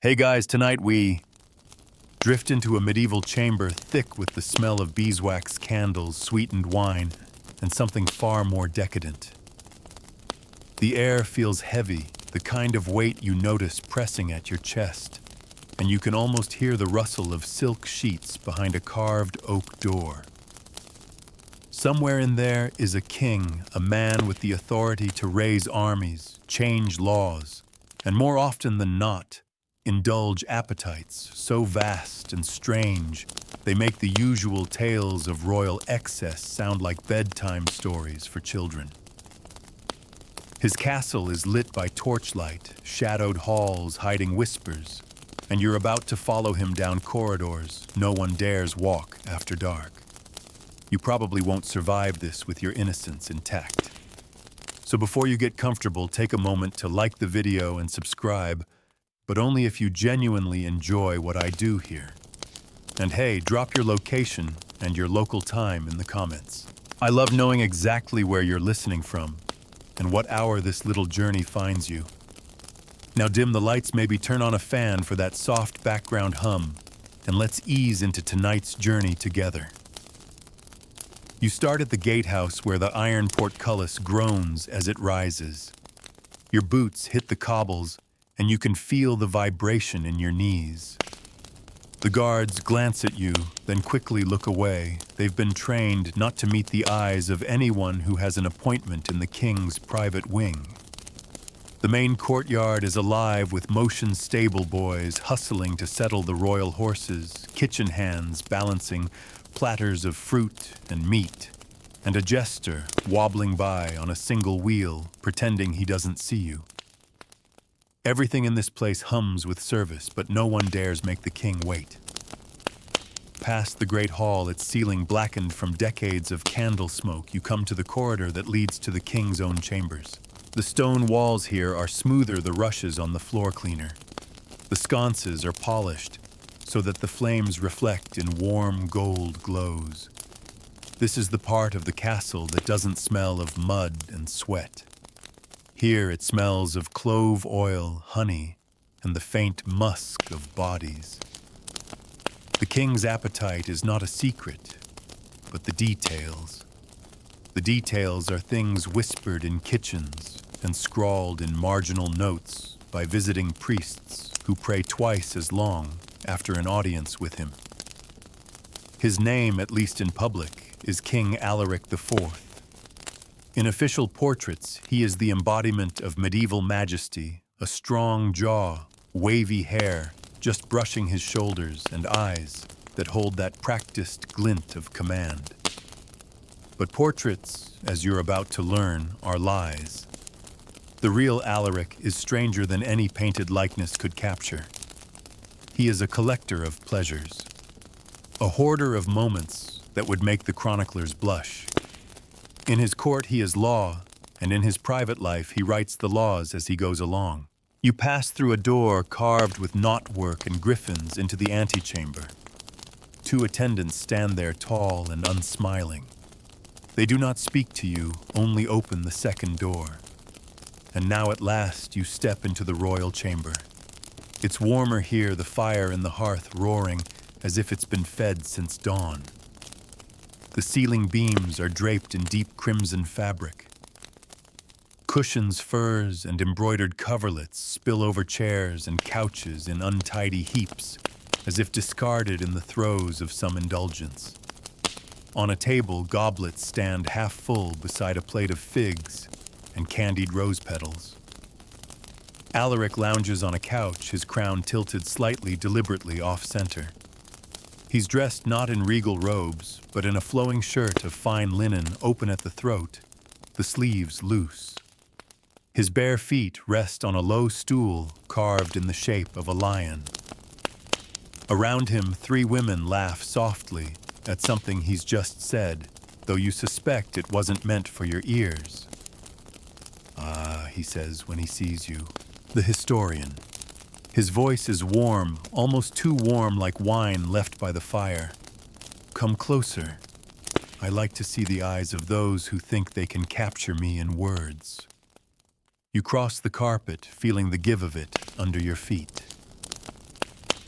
Hey guys, tonight we drift into a medieval chamber thick with the smell of beeswax candles, sweetened wine, and something far more decadent. The air feels heavy, the kind of weight you notice pressing at your chest, and you can almost hear the rustle of silk sheets behind a carved oak door. Somewhere in there is a king, a man with the authority to raise armies, change laws, and more often than not, indulge appetites so vast and strange they make the usual tales of royal excess sound like bedtime stories for children. His castle is lit by torchlight, shadowed halls hiding whispers, and you're about to follow him down corridors no one dares walk after dark. You probably won't survive this with your innocence intact. So before you get comfortable, take a moment to like the video and subscribe, but only if you genuinely enjoy what I do here. And hey, drop your location and your local time in the comments. I love knowing exactly where you're listening from and what hour this little journey finds you. Now dim the lights, maybe turn on a fan for that soft background hum, and let's ease into tonight's journey together. You start at the gatehouse where the iron portcullis groans as it rises. Your boots hit the cobbles, and you can feel the vibration in your knees. The guards glance at you, then quickly look away. They've been trained not to meet the eyes of anyone who has an appointment in the king's private wing. The main courtyard is alive with motion stable boys hustling to settle the royal horses, kitchen hands balancing platters of fruit and meat, and a jester wobbling by on a single wheel, pretending he doesn't see you. Everything in this place hums with service, but no one dares make the king wait. Past the great hall, its ceiling blackened from decades of candle smoke, you come to the corridor that leads to the king's own chambers. The stone walls here are smoother than rushes on the floor cleaner. The sconces are polished so that the flames reflect in warm gold glows. This is the part of the castle that doesn't smell of mud and sweat. Here it smells of clove oil, honey, and the faint musk of bodies. The king's appetite is not a secret, but the details. The details are things whispered in kitchens and scrawled in marginal notes by visiting priests who pray twice as long after an audience with him. His name, at least in public, is King Alaric IV. In official portraits, he is the embodiment of medieval majesty, a strong jaw, wavy hair, just brushing his shoulders, and eyes that hold that practiced glint of command. But portraits, as you're about to learn, are lies. The real Alaric is stranger than any painted likeness could capture. He is a collector of pleasures, a hoarder of moments that would make the chroniclers blush. In his court he is law, and in his private life he writes the laws as he goes along. You pass through a door carved with knotwork and griffins into the antechamber. Two attendants stand there tall and unsmiling. They do not speak to you, only open the second door. And now at last you step into the royal chamber. It's warmer here, the fire in the hearth roaring as if it's been fed since dawn. The ceiling beams are draped in deep crimson fabric. Cushions, furs, and embroidered coverlets spill over chairs and couches in untidy heaps, as if discarded in the throes of some indulgence. On a table, goblets stand half full beside a plate of figs and candied rose petals. Alaric lounges on a couch, his crown tilted slightly, deliberately off-center. He's dressed not in regal robes, but in a flowing shirt of fine linen open at the throat, the sleeves loose. His bare feet rest on a low stool carved in the shape of a lion. Around him, three women laugh softly at something he's just said, though you suspect it wasn't meant for your ears. "Ah," he says when he sees you, the historian. His voice is warm, almost too warm, like wine left by the fire. "Come closer. I like to see the eyes of those who think they can capture me in words." You cross the carpet, feeling the give of it under your feet.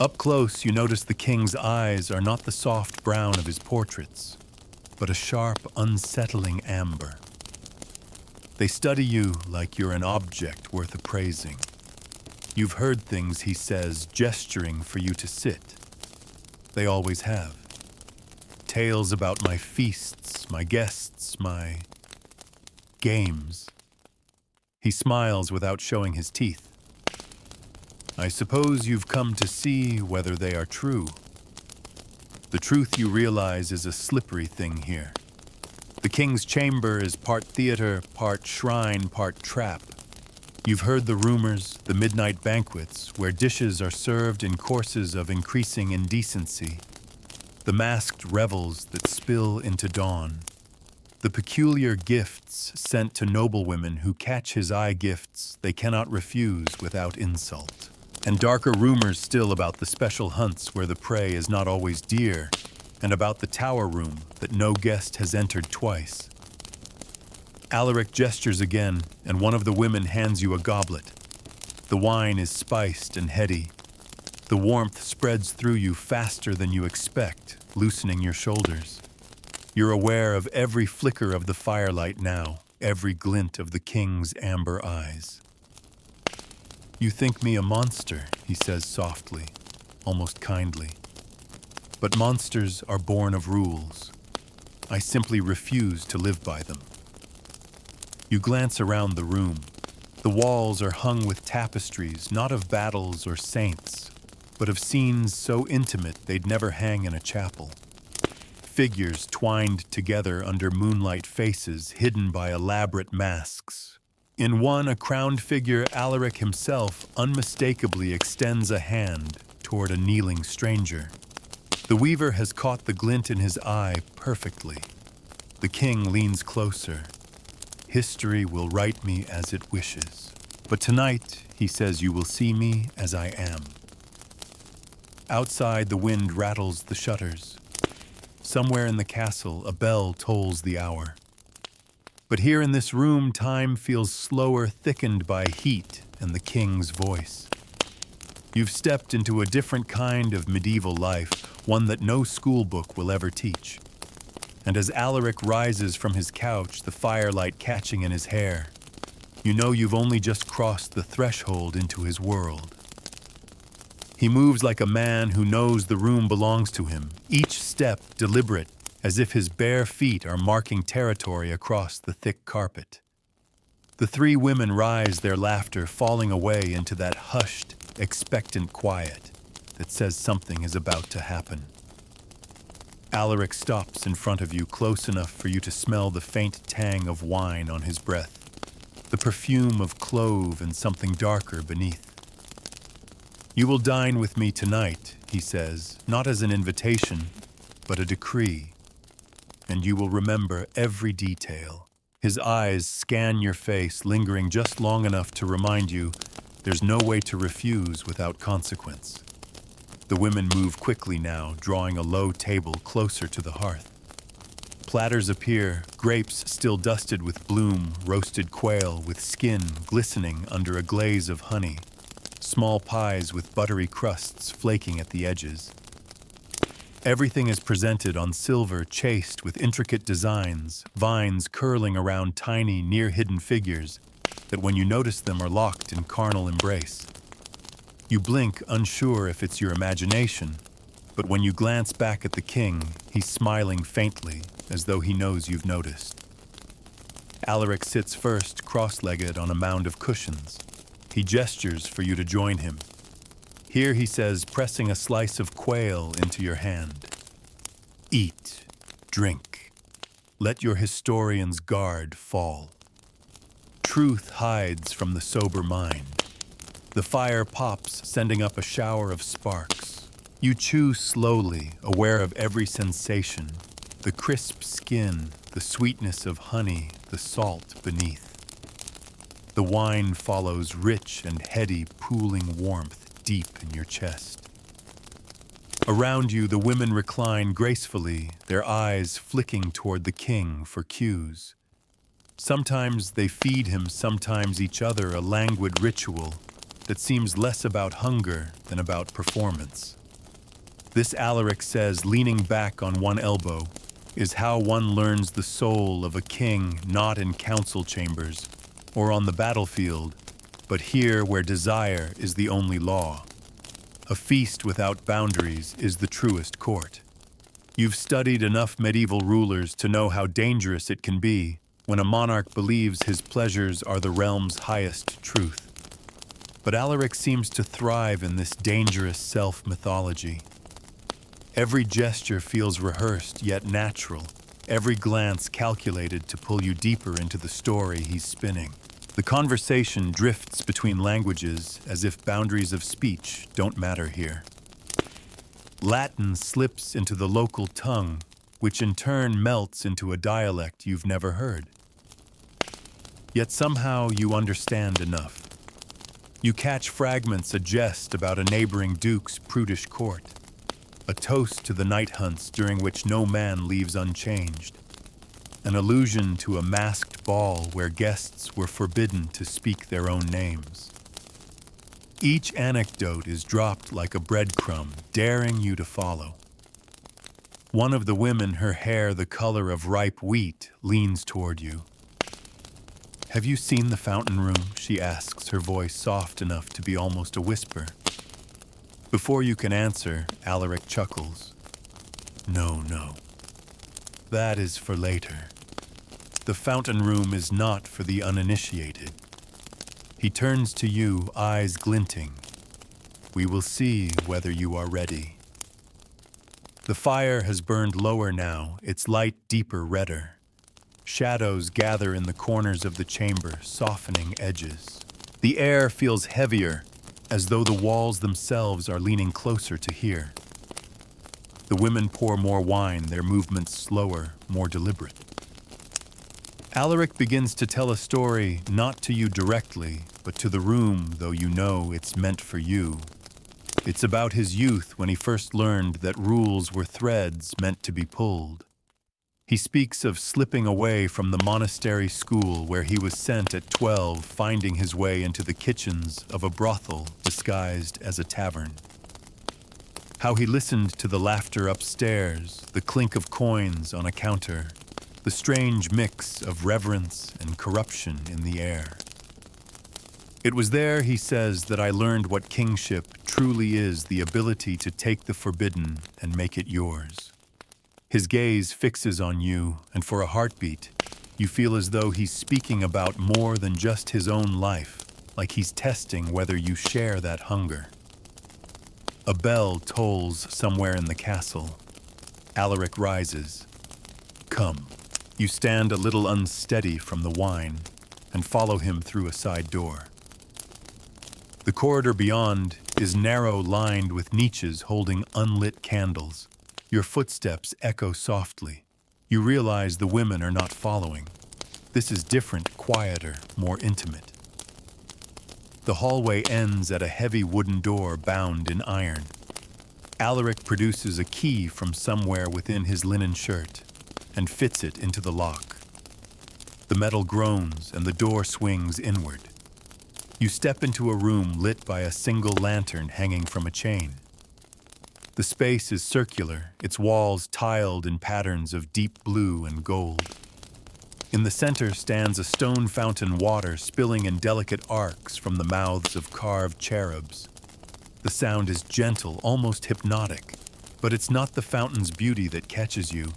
Up close, you notice the king's eyes are not the soft brown of his portraits, but a sharp, unsettling amber. They study you like you're an object worth appraising. You've heard things, he says, gesturing for you to sit. They always have. Tales about my feasts, my guests, my games. He smiles without showing his teeth. I suppose you've come to see whether they are true. The truth, you realize, is a slippery thing here. The king's chamber is part theater, part shrine, part trap. You've heard the rumors, the midnight banquets, where dishes are served in courses of increasing indecency. The masked revels that spill into dawn. The peculiar gifts sent to noblewomen who catch his eye, gifts they cannot refuse without insult. And darker rumors still about the special hunts where the prey is not always deer, and about the tower room that no guest has entered twice. Alaric gestures again, and one of the women hands you a goblet. The wine is spiced and heady. The warmth spreads through you faster than you expect, loosening your shoulders. You're aware of every flicker of the firelight now, every glint of the king's amber eyes. You think me a monster, he says softly, almost kindly. But monsters are born of rules. I simply refuse to live by them. You glance around the room. The walls are hung with tapestries, not of battles or saints, but of scenes so intimate they'd never hang in a chapel. Figures twined together under moonlight, faces hidden by elaborate masks. In one, a crowned figure, Alaric himself unmistakably extends a hand toward a kneeling stranger. The weaver has caught the glint in his eye perfectly. The king leans closer. History will write me as it wishes. But tonight, he says, you will see me as I am. Outside, the wind rattles the shutters. Somewhere in the castle, a bell tolls the hour. But here in this room, time feels slower, thickened by heat and the king's voice. You've stepped into a different kind of medieval life, one that no school book will ever teach. And as Alaric rises from his couch, the firelight catching in his hair, you know you've only just crossed the threshold into his world. He moves like a man who knows the room belongs to him, each step deliberate, as if his bare feet are marking territory across the thick carpet. The three women rise, their laughter falling away into that hushed, expectant quiet that says something is about to happen. Alaric stops in front of you, close enough for you to smell the faint tang of wine on his breath, the perfume of clove and something darker beneath. You will dine with me tonight, he says, not as an invitation, but a decree. And you will remember every detail. His eyes scan your face, lingering just long enough to remind you there's no way to refuse without consequence. The women move quickly now, drawing a low table closer to the hearth. Platters appear, grapes still dusted with bloom, roasted quail with skin glistening under a glaze of honey, small pies with buttery crusts flaking at the edges. Everything is presented on silver chased with intricate designs, vines curling around tiny, near-hidden figures that when you notice them are locked in carnal embrace. You blink, unsure if it's your imagination, but when you glance back at the king, he's smiling faintly, as though he knows you've noticed. Alaric sits first, cross-legged on a mound of cushions. He gestures for you to join him. Here, he says, pressing a slice of quail into your hand. Eat, drink. Let your historian's guard fall. Truth hides from the sober mind. The fire pops, sending up a shower of sparks. You chew slowly, aware of every sensation, the crisp skin, the sweetness of honey, the salt beneath. The wine follows, rich and heady, pooling warmth deep in your chest. Around you, the women recline gracefully, their eyes flicking toward the king for cues. Sometimes they feed him, sometimes each other, a languid ritual that seems less about hunger than about performance. This Alaric says, leaning back on one elbow, is how one learns the soul of a king not in council chambers or on the battlefield, but here where desire is the only law. A feast without boundaries is the truest court. You've studied enough medieval rulers to know how dangerous it can be when a monarch believes his pleasures are the realm's highest truth. But Alaric seems to thrive in this dangerous self-mythology. Every gesture feels rehearsed yet natural, every glance calculated to pull you deeper into the story he's spinning. The conversation drifts between languages as if boundaries of speech don't matter here. Latin slips into the local tongue, which in turn melts into a dialect you've never heard. Yet somehow you understand enough. You catch fragments, a jest about a neighboring duke's prudish court, a toast to the night hunts during which no man leaves unchanged, an allusion to a masked ball where guests were forbidden to speak their own names. Each anecdote is dropped like a breadcrumb, daring you to follow. One of the women, her hair the color of ripe wheat, leans toward you. "Have you seen the fountain room?" she asks, her voice soft enough to be almost a whisper. Before you can answer, Alaric chuckles. No. That is for later. The fountain room is not for the uninitiated. He turns to you, eyes glinting. We will see whether you are ready. The fire has burned lower now, its light deeper redder. Shadows gather in the corners of the chamber, softening edges. The air feels heavier, as though the walls themselves are leaning closer to hear. The women pour more wine, their movements slower, more deliberate. Alaric begins to tell a story not to you directly, but to the room, though you know it's meant for you. It's about his youth when he first learned that rules were threads meant to be pulled. He speaks of slipping away from the monastery school where he was sent at 12, finding his way into the kitchens of a brothel disguised as a tavern. How he listened to the laughter upstairs, the clink of coins on a counter, the strange mix of reverence and corruption in the air. It was there, he says, that I learned what kingship truly is, the ability to take the forbidden and make it yours. His gaze fixes on you, and for a heartbeat, you feel as though he's speaking about more than just his own life, like he's testing whether you share that hunger. A bell tolls somewhere in the castle. Alaric rises. Come. You stand a little unsteady from the wine and follow him through a side door. The corridor beyond is narrow, lined with niches holding unlit candles. Your footsteps echo softly. You realize the women are not following. This is different, quieter, more intimate. The hallway ends at a heavy wooden door bound in iron. Alaric produces a key from somewhere within his linen shirt and fits it into the lock. The metal groans and the door swings inward. You step into a room lit by a single lantern hanging from a chain. The space is circular, its walls tiled in patterns of deep blue and gold. In the center stands a stone fountain, water spilling in delicate arcs from the mouths of carved cherubs. The sound is gentle, almost hypnotic, but it's not the fountain's beauty that catches you.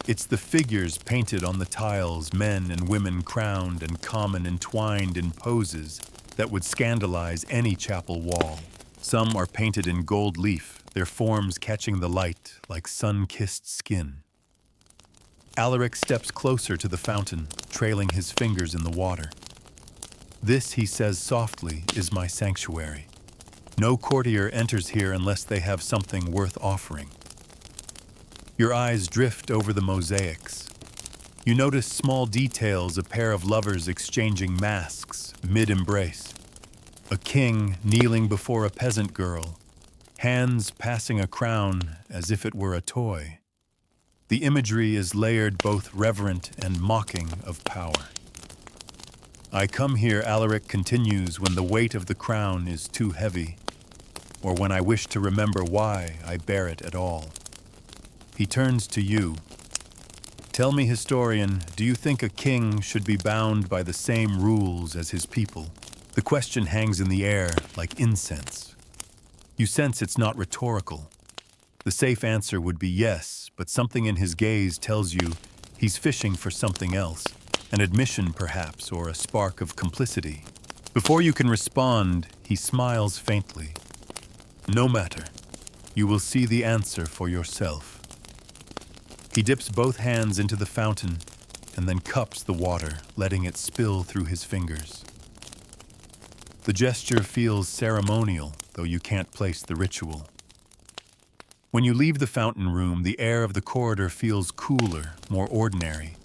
It's the figures painted on the tiles, men and women crowned and common entwined in poses that would scandalize any chapel wall. Some are painted in gold leaf, their forms catching the light like sun-kissed skin. Alaric steps closer to the fountain, trailing his fingers in the water. This, he says softly, is my sanctuary. No courtier enters here unless they have something worth offering. Your eyes drift over the mosaics. You notice small details, a pair of lovers exchanging masks mid-embrace. A king kneeling before a peasant girl, hands passing a crown as if it were a toy. The imagery is layered, both reverent and mocking of power. I come here, Alaric continues, when the weight of the crown is too heavy. or when I wish to remember why I bear it at all. He turns to you. Tell me, historian, do you think a king should be bound by the same rules as his people? The question hangs in the air like incense. You sense it's not rhetorical. The safe answer would be yes, but something in his gaze tells you he's fishing for something else, an admission perhaps, or a spark of complicity. Before you can respond, he smiles faintly. No matter. You will see the answer for yourself. He dips both hands into the fountain and then cups the water, letting it spill through his fingers. The gesture feels ceremonial, though you can't place the ritual. When you leave the fountain room, the air of the corridor feels cooler, more ordinary.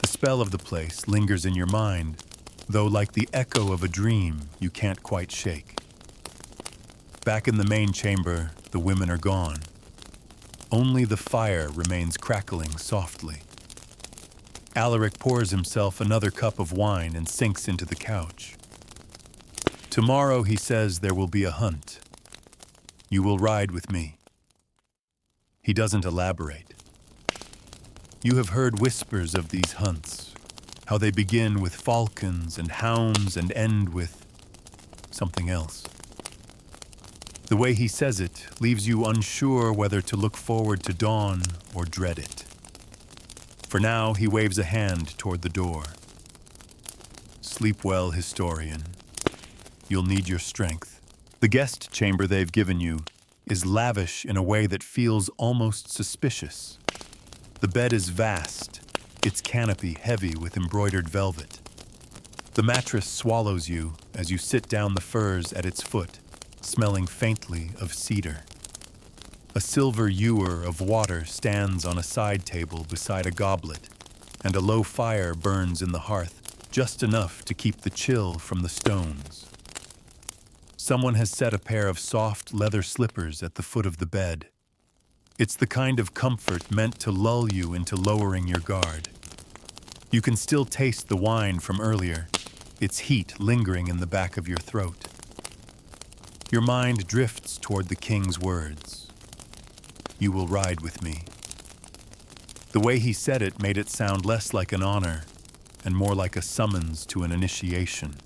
The spell of the place lingers in your mind, though like the echo of a dream you can't quite shake. Back in the main chamber, the women are gone. Only the fire remains crackling softly. Alaric pours himself another cup of wine and sinks into the couch. Tomorrow, he says, there will be a hunt. You will ride with me. He doesn't elaborate. You have heard whispers of these hunts, how they begin with falcons and hounds and end with something else. The way he says it leaves you unsure whether to look forward to dawn or dread it. For now, he waves a hand toward the door. Sleep well, historian. You'll need your strength. The guest chamber they've given you is lavish in a way that feels almost suspicious. The bed is vast, its canopy heavy with embroidered velvet. The mattress swallows you as you sit down the furs at its foot, smelling faintly of cedar. A silver ewer of water stands on a side table beside a goblet, and a low fire burns in the hearth, just enough to keep the chill from the stones. Someone has set a pair of soft leather slippers at the foot of the bed. It's the kind of comfort meant to lull you into lowering your guard. You can still taste the wine from earlier, its heat lingering in the back of your throat. Your mind drifts toward the king's words. You will ride with me. The way he said it made it sound less like an honor and more like a summons to an initiation.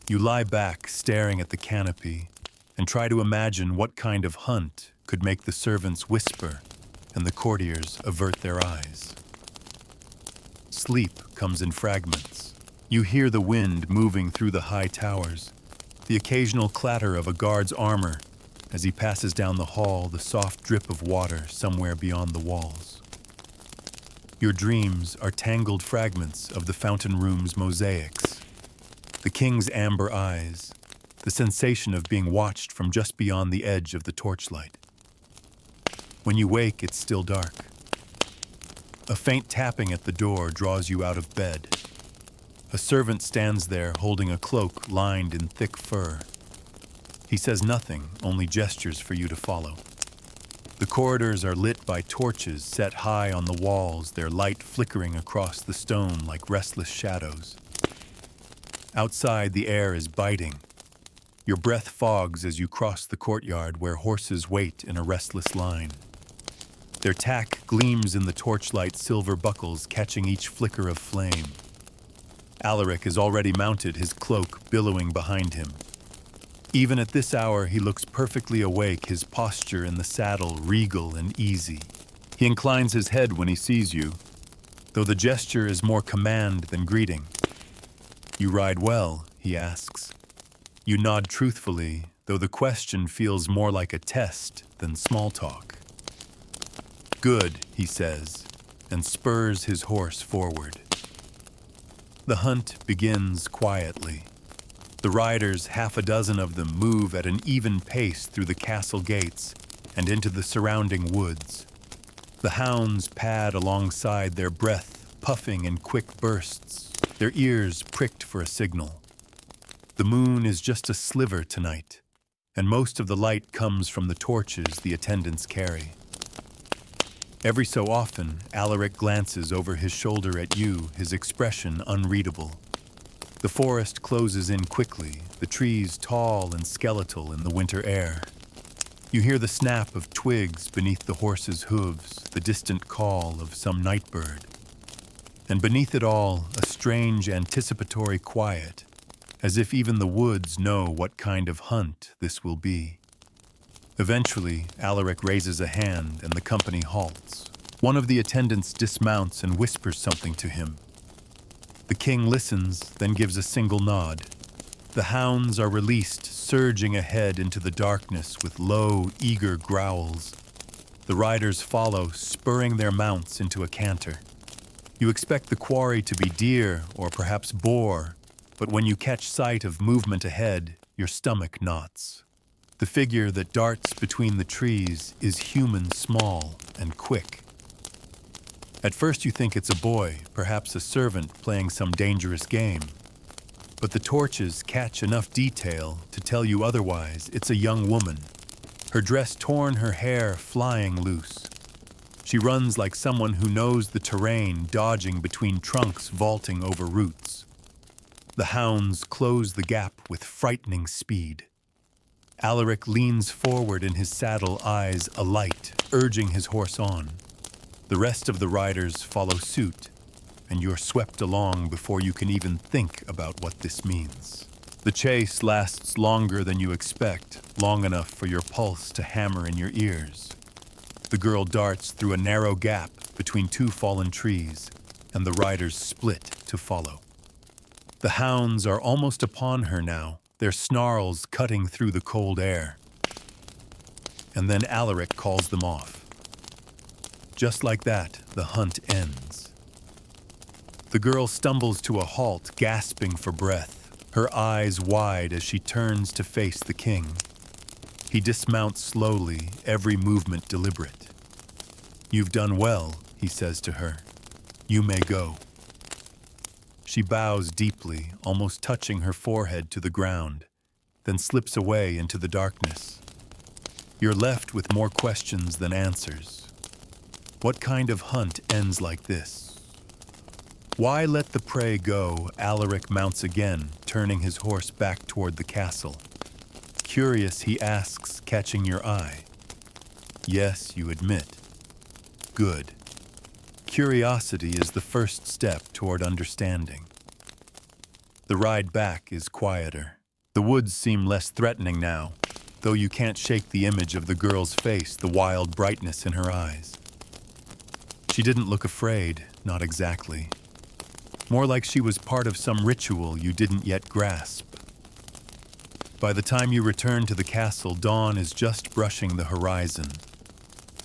You lie back, staring at the canopy, and try to imagine what kind of hunt could make the servants whisper and the courtiers avert their eyes. Sleep comes in fragments. You hear the wind moving through the high towers, the occasional clatter of a guard's armor as he passes down the hall, the soft drip of water somewhere beyond the walls. Your dreams are tangled fragments of the fountain room's mosaics. The king's amber eyes, the sensation of being watched from just beyond the edge of the torchlight. When you wake, it's still dark. A faint tapping at the door draws you out of bed. A servant stands there holding a cloak lined in thick fur. He says nothing, only gestures for you to follow. The corridors are lit by torches set high on the walls, their light flickering across the stone like restless shadows. Outside, the air is biting. Your breath fogs as you cross the courtyard where horses wait in a restless line. Their tack gleams in the torchlight, silver buckles catching each flicker of flame. Alaric is already mounted, his cloak billowing behind him. Even at this hour, he looks perfectly awake, his posture in the saddle regal and easy. He inclines his head when he sees you, though the gesture is more command than greeting. You ride well, he asks. You nod truthfully, though the question feels more like a test than small talk. Good, he says, and spurs his horse forward. The hunt begins quietly. The riders, half a dozen of them, move at an even pace through the castle gates and into the surrounding woods. The hounds pad alongside, their breath puffing in quick bursts, their ears pricked for a signal. The moon is just a sliver tonight, and most of the light comes from the torches the attendants carry. Every so often, Alaric glances over his shoulder at you, his expression unreadable. The forest closes in quickly, the trees tall and skeletal in the winter air. You hear the snap of twigs beneath the horse's hooves, the distant call of some night bird. And beneath it all, a strange anticipatory quiet, as if even the woods know what kind of hunt this will be. Eventually, Alaric raises a hand and the company halts. One of the attendants dismounts and whispers something to him. The king listens, then gives a single nod. The hounds are released, surging ahead into the darkness with low, eager growls. The riders follow, spurring their mounts into a canter. You expect the quarry to be deer or perhaps boar, but when you catch sight of movement ahead, your stomach knots. The figure that darts between the trees is human small and quick. At first you think it's a boy, perhaps a servant playing some dangerous game. But the torches catch enough detail to tell you otherwise. It's a young woman. Her dress torn, her hair flying loose. She runs like someone who knows the terrain, dodging between trunks, vaulting over roots. The hounds close the gap with frightening speed. Alaric leans forward in his saddle, eyes alight, urging his horse on. The rest of the riders follow suit, and you're swept along before you can even think about what this means. The chase lasts longer than you expect, long enough for your pulse to hammer in your ears. The girl darts through a narrow gap between two fallen trees, and the riders split to follow. The hounds are almost upon her now, their snarls cutting through the cold air. And then Alaric calls them off. Just like that, the hunt ends. The girl stumbles to a halt, gasping for breath, her eyes wide as she turns to face the king. He dismounts slowly, every movement deliberate. "You've done well," he says to her. "You may go." She bows deeply, almost touching her forehead to the ground, then slips away into the darkness. You're left with more questions than answers. What kind of hunt ends like this? Why let the prey go? Alaric mounts again, turning his horse back toward the castle. Curious, he asks, catching your eye. Yes, you admit. Good. Curiosity is the first step toward understanding. The ride back is quieter. The woods seem less threatening now, though you can't shake the image of the girl's face, the wild brightness in her eyes. She didn't look afraid, not exactly. More like she was part of some ritual you didn't yet grasp. By the time you return to the castle, dawn is just brushing the horizon.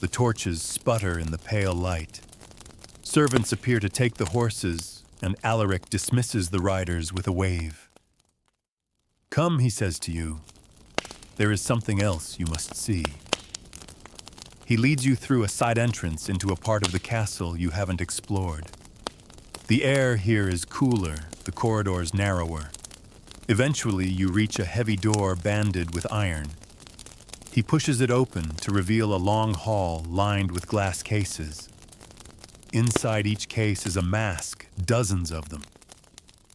The torches sputter in the pale light. Servants appear to take the horses, and Alaric dismisses the riders with a wave. "Come," he says to you. "There is something else you must see." He leads you through a side entrance into a part of the castle you haven't explored. The air here is cooler, the corridors narrower. Eventually, you reach a heavy door banded with iron. He pushes it open to reveal a long hall lined with glass cases. Inside each case is a mask, dozens of them.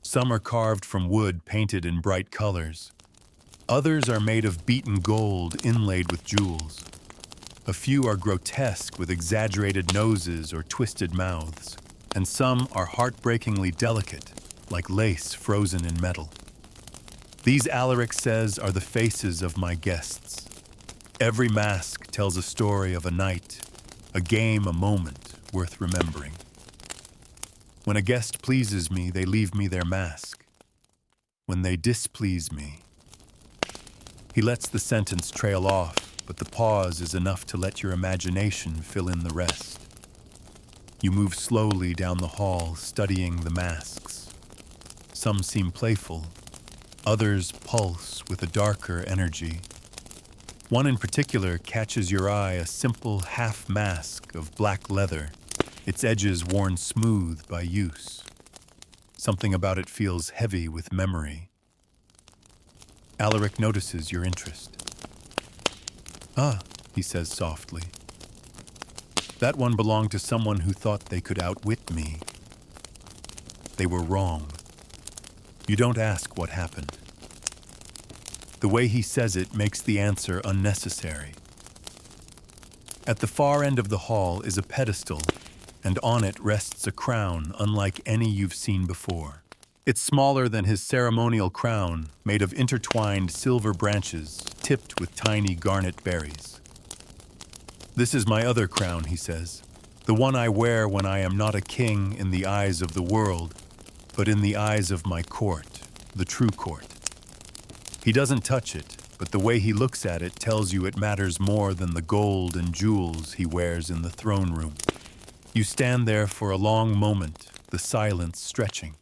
Some are carved from wood painted in bright colors. Others are made of beaten gold inlaid with jewels. A few are grotesque with exaggerated noses or twisted mouths, and some are heartbreakingly delicate, like lace frozen in metal. These, Alaric says, are the faces of my guests. Every mask tells a story of a night, a game, a moment worth remembering. When a guest pleases me, they leave me their mask. When they displease me... He lets the sentence trail off, but the pause is enough to let your imagination fill in the rest. You move slowly down the hall, studying the masks. Some seem playful, others pulse with a darker energy. One in particular catches your eye, a simple half mask of black leather, its edges worn smooth by use. Something about it feels heavy with memory. Alaric notices your interest. "Ah," he says softly. "That one belonged to someone who thought they could outwit me. They were wrong. You don't ask what happened. The way he says it makes the answer unnecessary. At the far end of the hall is a pedestal, and on it rests a crown unlike any you've seen before. It's smaller than his ceremonial crown, made of intertwined silver branches tipped with tiny garnet berries. "This is my other crown," he says, "the one I wear when I am not a king in the eyes of the world, but in the eyes of my court, the true court." He doesn't touch it, but the way he looks at it tells you it matters more than the gold and jewels he wears in the throne room. You stand there for a long moment, the silence stretching.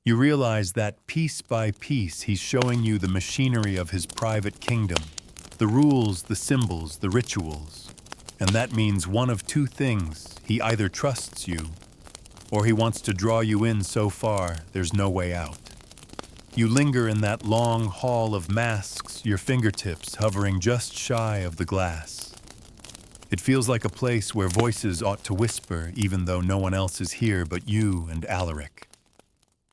You realize that piece by piece he's showing you the machinery of his private kingdom, the rules, the symbols, the rituals. And that means one of two things: he either trusts you, or he wants to draw you in so far there's no way out. You linger in that long hall of masks, your fingertips hovering just shy of the glass. It feels like a place where voices ought to whisper even though no one else is here but you and Alaric.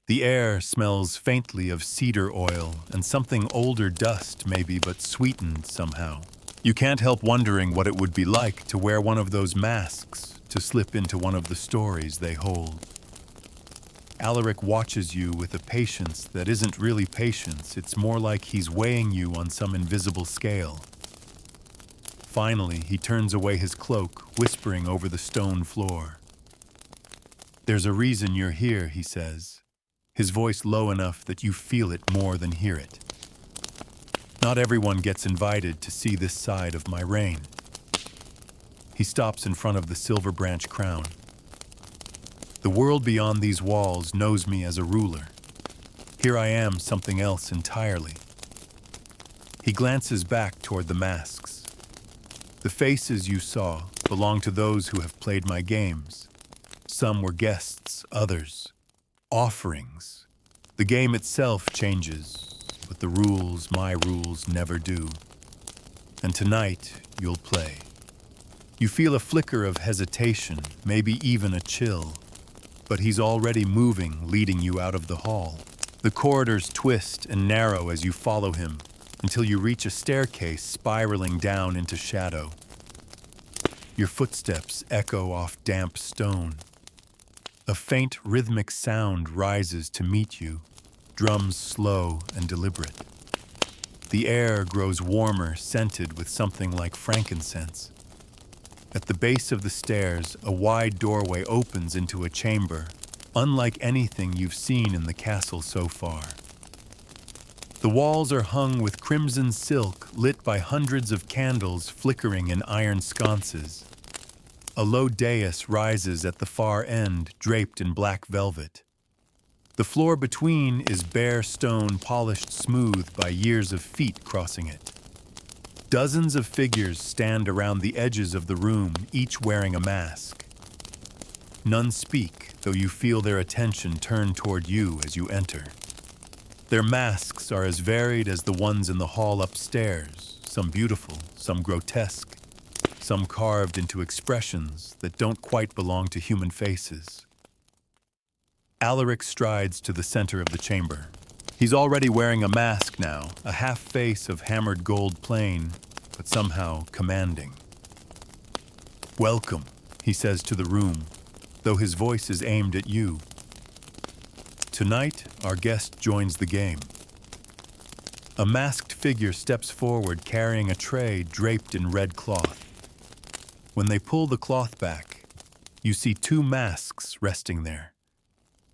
The air smells faintly of cedar oil and something older dust maybe, but sweetened somehow. You can't help wondering what it would be like to wear one of those masks, to slip into one of the stories they hold. Alaric watches you with a patience that isn't really patience. It's more like he's weighing you on some invisible scale. Finally, he turns away his cloak, whispering over the stone floor. "There's a reason you're here," he says, his voice low enough that you feel it more than hear it. "Not everyone gets invited to see this side of my reign." He stops in front of the silver branch crown. "The world beyond these walls knows me as a ruler. Here I am, something else entirely." He glances back toward the masks. "The faces you saw belong to those who have played my games. Some were guests, others offerings. The game itself changes, but the rules, my rules, never do. And tonight, you'll play." You feel a flicker of hesitation, maybe even a chill. But he's already moving, leading you out of the hall. The corridors twist and narrow as you follow him, until you reach a staircase spiraling down into shadow. Your footsteps echo off damp stone. A faint rhythmic sound rises to meet you, drums slow and deliberate. The air grows warmer, scented with something like frankincense. At the base of the stairs, a wide doorway opens into a chamber, unlike anything you've seen in the castle so far. The walls are hung with crimson silk, lit by hundreds of candles flickering in iron sconces. A low dais rises at the far end, draped in black velvet. The floor between is bare stone, polished smooth by years of feet crossing it. Dozens of figures stand around the edges of the room, each wearing a mask. None speak, though you feel their attention turn toward you as you enter. Their masks are as varied as the ones in the hall upstairs, some beautiful, some grotesque, some carved into expressions that don't quite belong to human faces. Alaric strides to the center of the chamber. He's already wearing a mask now, a half face of hammered gold plain, but somehow commanding. "Welcome," he says to the room, though his voice is aimed at you. Tonight, our guest joins the game. A masked figure steps forward carrying a tray draped in red cloth. When they pull the cloth back, you see two masks resting there.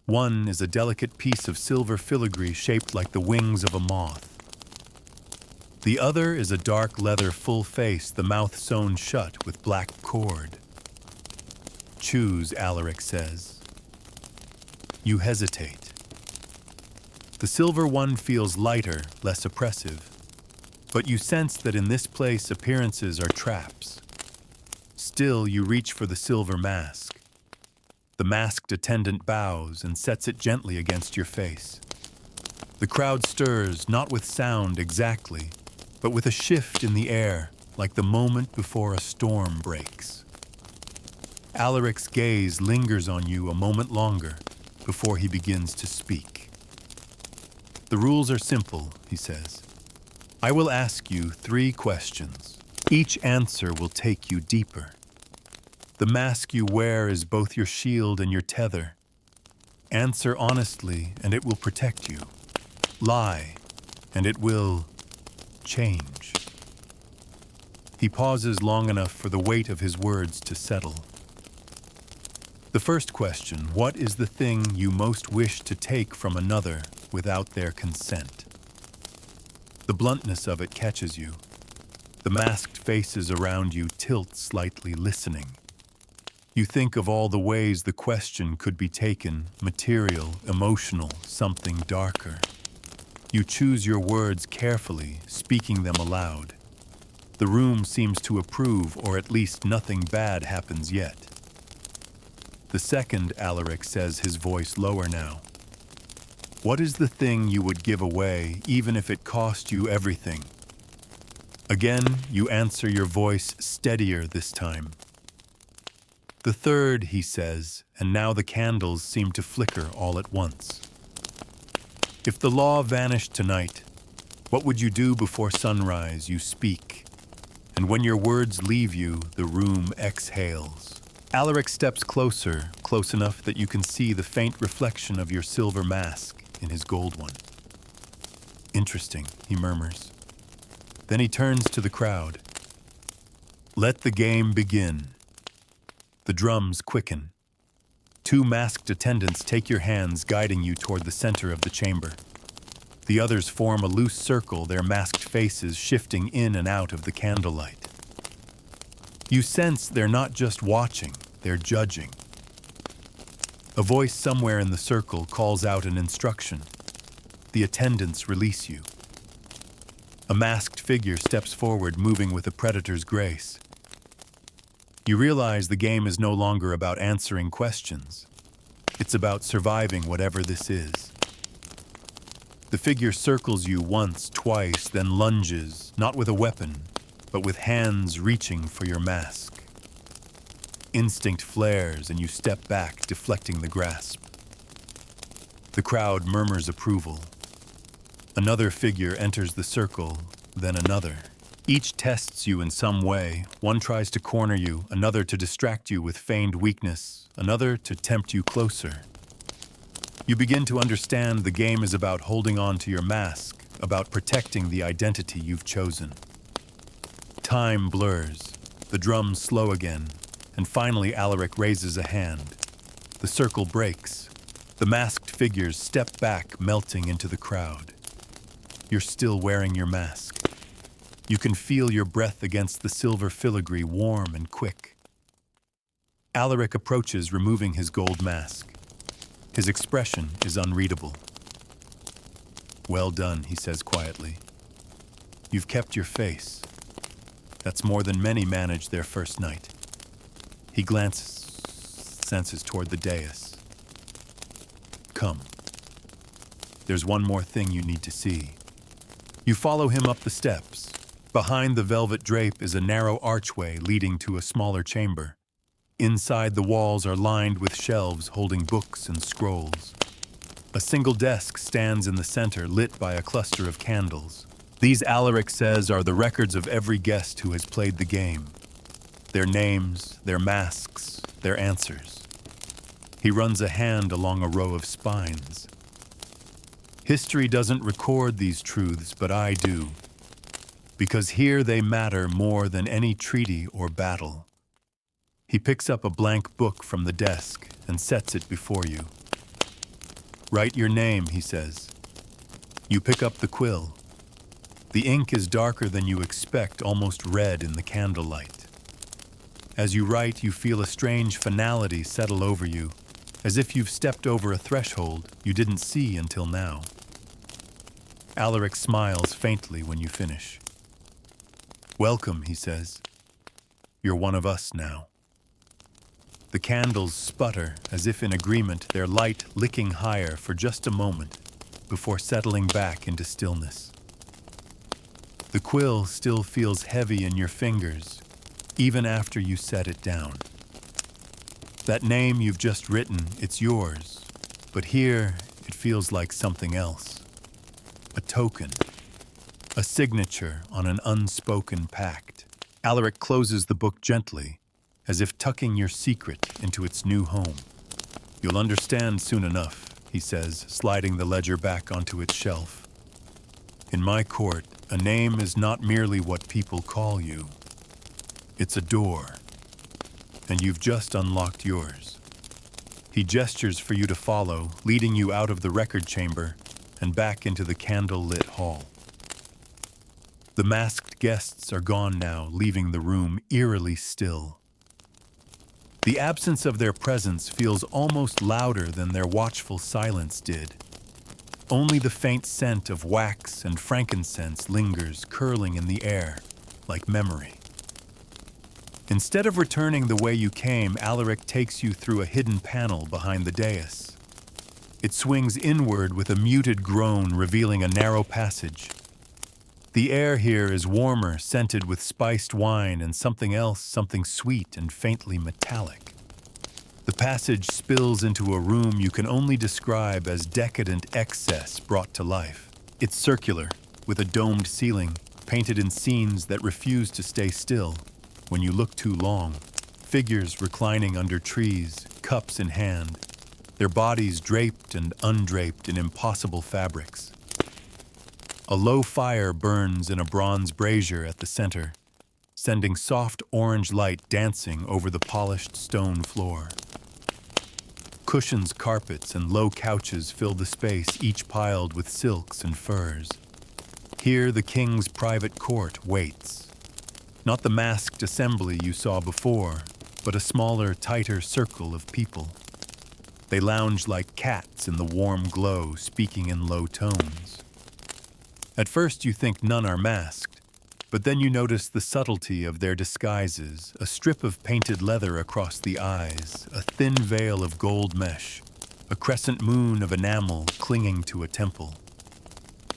One is a delicate piece of silver filigree shaped like the wings of a moth. The other is a dark leather full face, the mouth sewn shut with black cord. "Choose," Alaric says. You hesitate. The silver one feels lighter, less oppressive, but you sense that in this place appearances are traps. Still, you reach for the silver mask. The masked attendant bows and sets it gently against your face. The crowd stirs, not with sound exactly, but with a shift in the air, like the moment before a storm breaks. Alaric's gaze lingers on you a moment longer before he begins to speak. The rules are simple, he says. I will ask you 3 questions. Each answer will take you deeper. The mask you wear is both your shield and your tether. Answer honestly, and it will protect you. Lie, and it will change. He pauses long enough for the weight of his words to settle. The first question, what is the thing you most wish to take from another without their consent? The bluntness of it catches you. The masked faces around you tilt slightly, listening. You think of all the ways the question could be taken, material, emotional, something darker. You choose your words carefully, speaking them aloud. The room seems to approve, or at least nothing bad happens yet. The second, Alaric says, his voice lower now. What is the thing you would give away, even if it cost you everything? Again, you answer, your voice steadier this time. The third, he says, and now the candles seem to flicker all at once. If the law vanished tonight, what would you do before sunrise? You speak, and when your words leave you, the room exhales. Alaric steps closer, close enough that you can see the faint reflection of your silver mask in his gold one. Interesting, he murmurs. Then he turns to the crowd. Let the game begin. The drums quicken. 2 masked attendants take your hands, guiding you toward the center of the chamber. The others form a loose circle, their masked faces shifting in and out of the candlelight. You sense they're not just watching, they're judging. A voice somewhere in the circle calls out an instruction. The attendants release you. A masked figure steps forward, moving with a predator's grace. You realize the game is no longer about answering questions. It's about surviving whatever this is. The figure circles you once, twice, then lunges, not with a weapon, but with hands reaching for your mask. Instinct flares and you step back, deflecting the grasp. The crowd murmurs approval. Another figure enters the circle, then another. Each tests you in some way. One tries to corner you, another to distract you with feigned weakness, another to tempt you closer. You begin to understand the game is about holding on to your mask, about protecting the identity you've chosen. Time blurs. The drums slow again, and finally Alaric raises a hand. The circle breaks. The masked figures step back, melting into the crowd. You're still wearing your mask. You can feel your breath against the silver filigree, warm and quick. Alaric approaches, removing his gold mask. His expression is unreadable. Well done, he says quietly. You've kept your face. That's more than many manage their first night. He glances toward the dais. Come. There's one more thing you need to see. You follow him up the steps. Behind the velvet drape is a narrow archway leading to a smaller chamber. Inside, the walls are lined with shelves holding books and scrolls. A single desk stands in the center, lit by a cluster of candles. These, Alaric says, are the records of every guest who has played the game. Their names, their masks, their answers. He runs a hand along a row of spines. History doesn't record these truths, but I do. Because here they matter more than any treaty or battle. He picks up a blank book from the desk and sets it before you. Write your name, he says. You pick up the quill. The ink is darker than you expect, almost red in the candlelight. As you write, you feel a strange finality settle over you, as if you've stepped over a threshold you didn't see until now. Alaric smiles faintly when you finish. Welcome, he says. You're one of us now. The candles sputter as if in agreement, their light licking higher for just a moment before settling back into stillness. The quill still feels heavy in your fingers, even after you set it down. That name you've just written, it's yours, but here it feels like something else. a token, a signature on an unspoken pact. Alaric closes the book gently, as if tucking your secret into its new home. You'll understand soon enough, he says, sliding the ledger back onto its shelf. In my court, a name is not merely what people call you. It's a door, and you've just unlocked yours. He gestures for you to follow, leading you out of the record chamber and back into the candle-lit hall. The masked guests are gone now, leaving the room eerily still. The absence of their presence feels almost louder than their watchful silence did. Only the faint scent of wax and frankincense lingers, curling in the air, like memory. Instead of returning the way you came, Alaric takes you through a hidden panel behind the dais. It swings inward with a muted groan, revealing a narrow passage. The air here is warmer, scented with spiced wine and something else, something sweet and faintly metallic. The passage spills into a room you can only describe as decadent excess brought to life. It's circular, with a domed ceiling, painted in scenes that refuse to stay still when you look too long. Figures reclining under trees, cups in hand, their bodies draped and undraped in impossible fabrics. A low fire burns in a bronze brazier at the center, sending soft orange light dancing over the polished stone floor. Cushions, carpets, and low couches fill the space, each piled with silks and furs. Here the king's private court waits. Not the masked assembly you saw before, but a smaller, tighter circle of people. They lounge like cats in the warm glow, speaking in low tones. At first you think none are masked, but then you notice the subtlety of their disguises, a strip of painted leather across the eyes, a thin veil of gold mesh, a crescent moon of enamel clinging to a temple.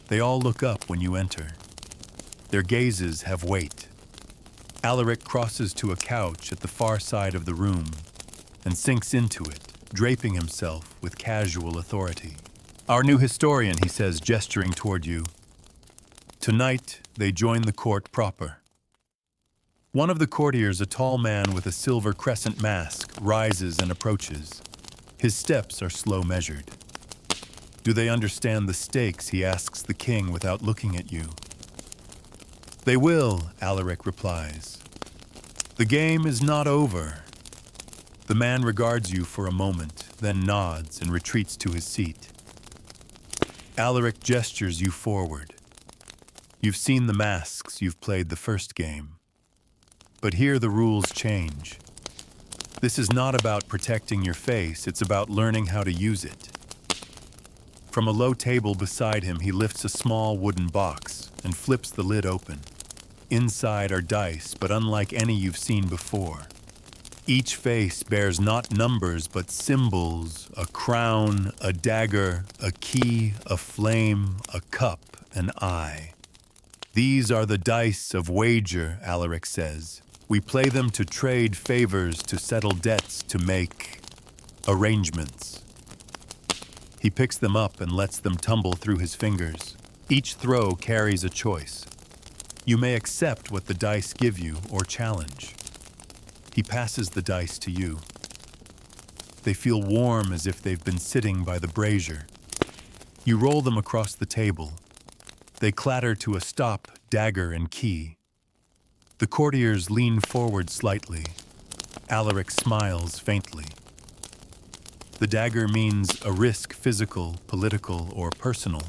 They all look up when you enter. Their gazes have weight. Alaric crosses to a couch at the far side of the room and sinks into it, draping himself with casual authority. Our new historian, he says, gesturing toward you. Tonight, they join the court proper. One of the courtiers, a tall man with a silver crescent mask, rises and approaches. His steps are slow measured. Do they understand the stakes, he asks the king without looking at you. They will, Alaric replies. The game is not over. The man regards you for a moment, then nods and retreats to his seat. Alaric gestures you forward. You've seen the masks, you've played the first game. But here the rules change. This is not about protecting your face, it's about learning how to use it. From a low table beside him, he lifts a small wooden box and flips the lid open. Inside are dice, but unlike any you've seen before. Each face bears not numbers, but symbols: a crown, a dagger, a key, a flame, a cup, an eye. These are the dice of wager, Alaric says. We play them to trade favors, to settle debts, to make arrangements. He picks them up and lets them tumble through his fingers. Each throw carries a choice. You may accept what the dice give you or challenge. He passes the dice to you. They feel warm, as if they've been sitting by the brazier. You roll them across the table. They clatter to a stop, dagger and key. The courtiers lean forward slightly. Alaric smiles faintly. The dagger means a risk, physical, political, or personal.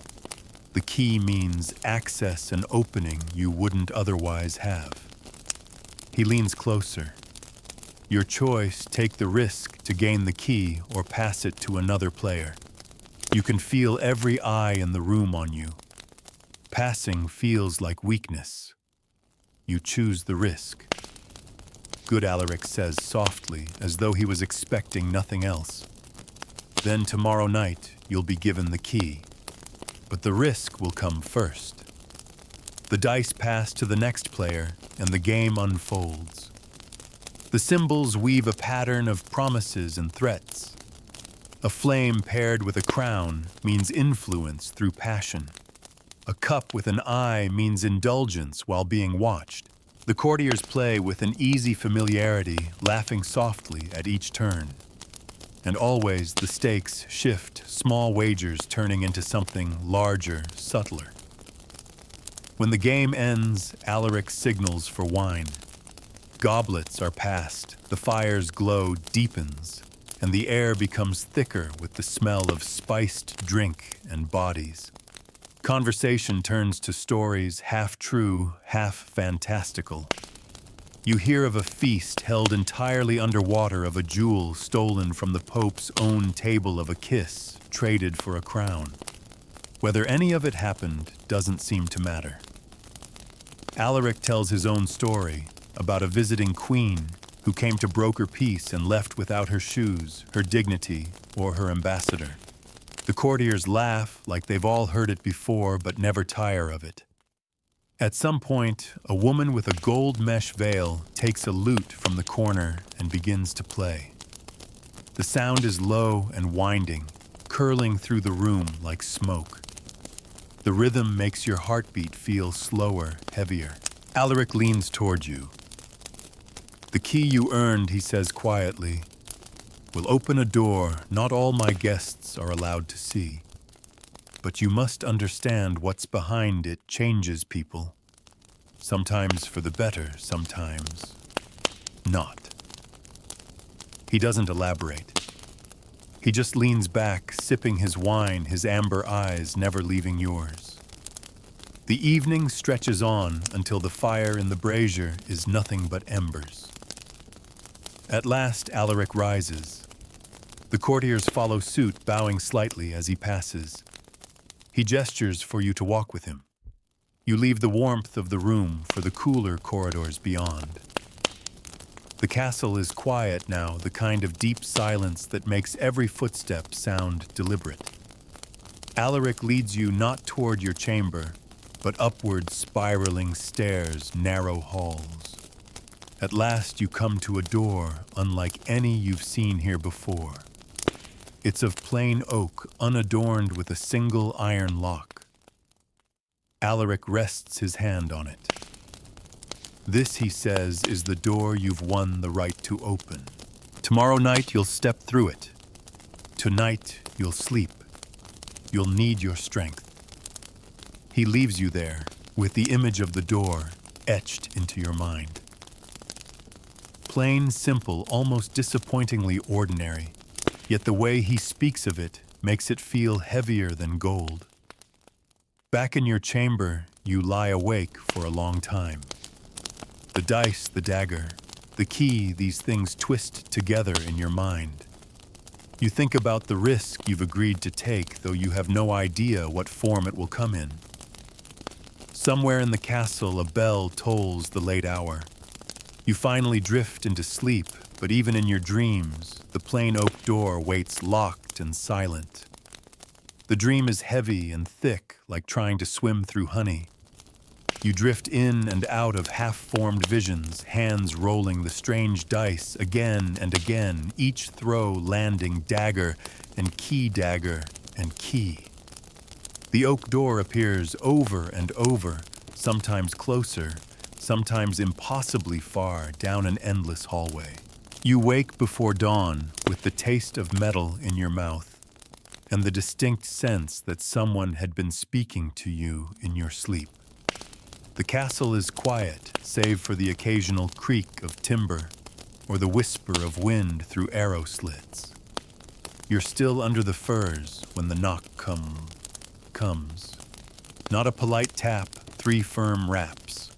The key means access and opening you wouldn't otherwise have. He leans closer. Your choice: take the risk to gain the key or pass it to another player. You can feel every eye in the room on you. Passing feels like weakness. You choose the risk. Good, Alaric says softly, as though he was expecting nothing else. Then tomorrow night, you'll be given the key. But the risk will come first. The dice pass to the next player, and the game unfolds. The symbols weave a pattern of promises and threats. A flame paired with a crown means influence through passion. A cup with an eye means indulgence while being watched. The courtiers play with an easy familiarity, laughing softly at each turn. And always the stakes shift, small wagers turning into something larger, subtler. When the game ends, Alaric signals for wine. Goblets are passed, the fire's glow deepens, and the air becomes thicker with the smell of spiced drink and bodies. Conversation turns to stories half true, half fantastical. You hear of a feast held entirely underwater, of a jewel stolen from the Pope's own table, of a kiss traded for a crown. Whether any of it happened doesn't seem to matter. Alaric tells his own story about a visiting queen who came to broker peace and left without her shoes, her dignity, or her ambassador. The courtiers laugh like they've all heard it before but never tire of it. At some point, a woman with a gold mesh veil takes a lute from the corner and begins to play. The sound is low and winding, curling through the room like smoke. The rhythm makes your heartbeat feel slower, heavier. Alaric leans toward you. "The key you earned," he says quietly, "will open a door not all my guests are allowed to see. But you must understand what's behind it changes people. Sometimes for the better, sometimes not." He doesn't elaborate. He just leans back, sipping his wine, his amber eyes never leaving yours. The evening stretches on until the fire in the brazier is nothing but embers. At last, Alaric rises. The courtiers follow suit, bowing slightly as he passes. He gestures for you to walk with him. You leave the warmth of the room for the cooler corridors beyond. The castle is quiet now, the kind of deep silence that makes every footstep sound deliberate. Alaric leads you not toward your chamber, but upward spiraling stairs, narrow halls. At last you come to a door unlike any you've seen here before. It's of plain oak, unadorned with a single iron lock. Alaric rests his hand on it. "This," he says, "is the door you've won the right to open. Tomorrow night you'll step through it. Tonight you'll sleep. You'll need your strength." He leaves you there, with the image of the door etched into your mind. Plain, simple, almost disappointingly ordinary, yet the way he speaks of it makes it feel heavier than gold. Back in your chamber, you lie awake for a long time. The dice, the dagger, the key, these things twist together in your mind. You think about the risk you've agreed to take, though you have no idea what form it will come in. Somewhere in the castle, a bell tolls the late hour. You finally drift into sleep, but even in your dreams, the plain oak door waits locked and silent. The dream is heavy and thick, like trying to swim through honey. You drift in and out of half-formed visions, hands rolling the strange dice again and again, each throw landing dagger and key. The oak door appears over and over, sometimes closer, sometimes impossibly far down an endless hallway. You wake before dawn with the taste of metal in your mouth and the distinct sense that someone had been speaking to you in your sleep. The castle is quiet, save for the occasional creak of timber or the whisper of wind through arrow slits. You're still under the firs when the knock comes. Not a polite tap, 3 firm raps.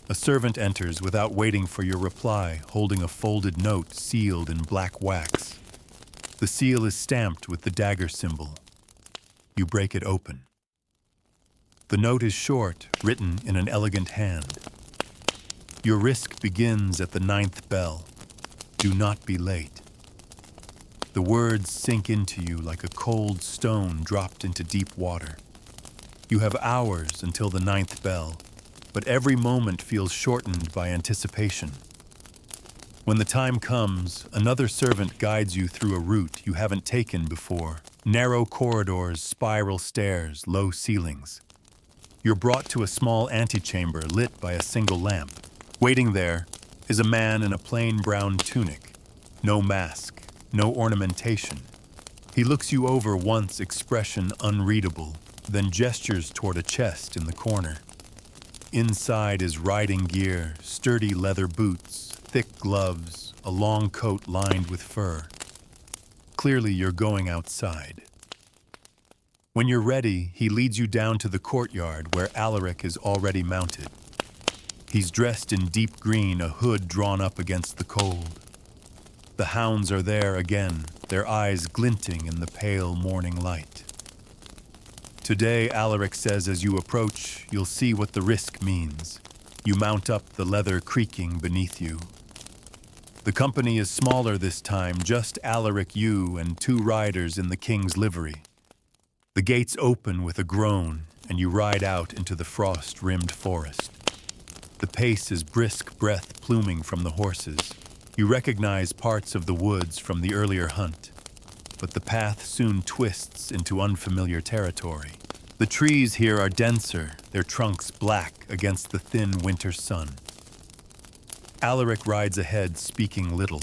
A servant enters without waiting for your reply, holding a folded note sealed in black wax. The seal is stamped with the dagger symbol. You break it open. The note is short, written in an elegant hand. Your risk begins at the 9th bell. Do not be late. The words sink into you like a cold stone dropped into deep water. You have hours until the 9th bell, but every moment feels shortened by anticipation. When the time comes, another servant guides you through a route you haven't taken before. Narrow corridors, spiral stairs, low ceilings. You're brought to a small antechamber lit by a single lamp. Waiting there is a man in a plain brown tunic. No mask, no ornamentation. He looks you over once, expression unreadable, then gestures toward a chest in the corner. Inside is riding gear, sturdy leather boots, thick gloves, a long coat lined with fur. Clearly you're going outside. When you're ready, he leads you down to the courtyard where Alaric is already mounted. He's dressed in deep green, a hood drawn up against the cold. The hounds are there again, their eyes glinting in the pale morning light. Today, Alaric says, as you approach, you'll see what the risk means. You mount up, the leather creaking beneath you. The company is smaller this time, just Alaric, you, and 2 riders in the king's livery. The gates open with a groan, and you ride out into the frost-rimmed forest. The pace is brisk breath pluming from the horses. You recognize parts of the woods from the earlier hunt, but the path soon twists into unfamiliar territory. The trees here are denser, their trunks black against the thin winter sun. Alaric rides ahead, speaking little.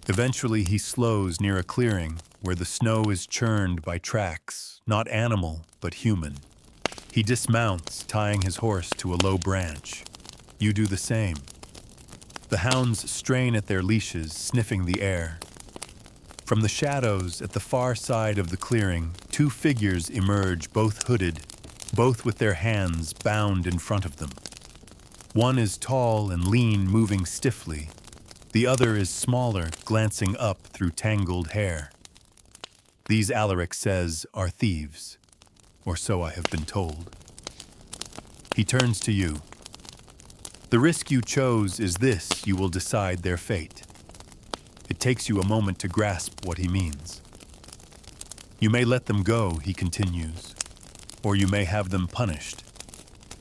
Eventually he slows near a clearing where the snow is churned by tracks, not animal, but human. He dismounts, tying his horse to a low branch. You do the same. The hounds strain at their leashes, sniffing the air. From the shadows at the far side of the clearing, 2 figures emerge, both hooded, both with their hands bound in front of them. One is tall and lean, moving stiffly. The other is smaller, glancing up through tangled hair. These, Alaric says, are thieves, or so I have been told. He turns to you. The risk you chose is this, you will decide their fate. It takes you a moment to grasp what he means. You may let them go, he continues, or you may have them punished.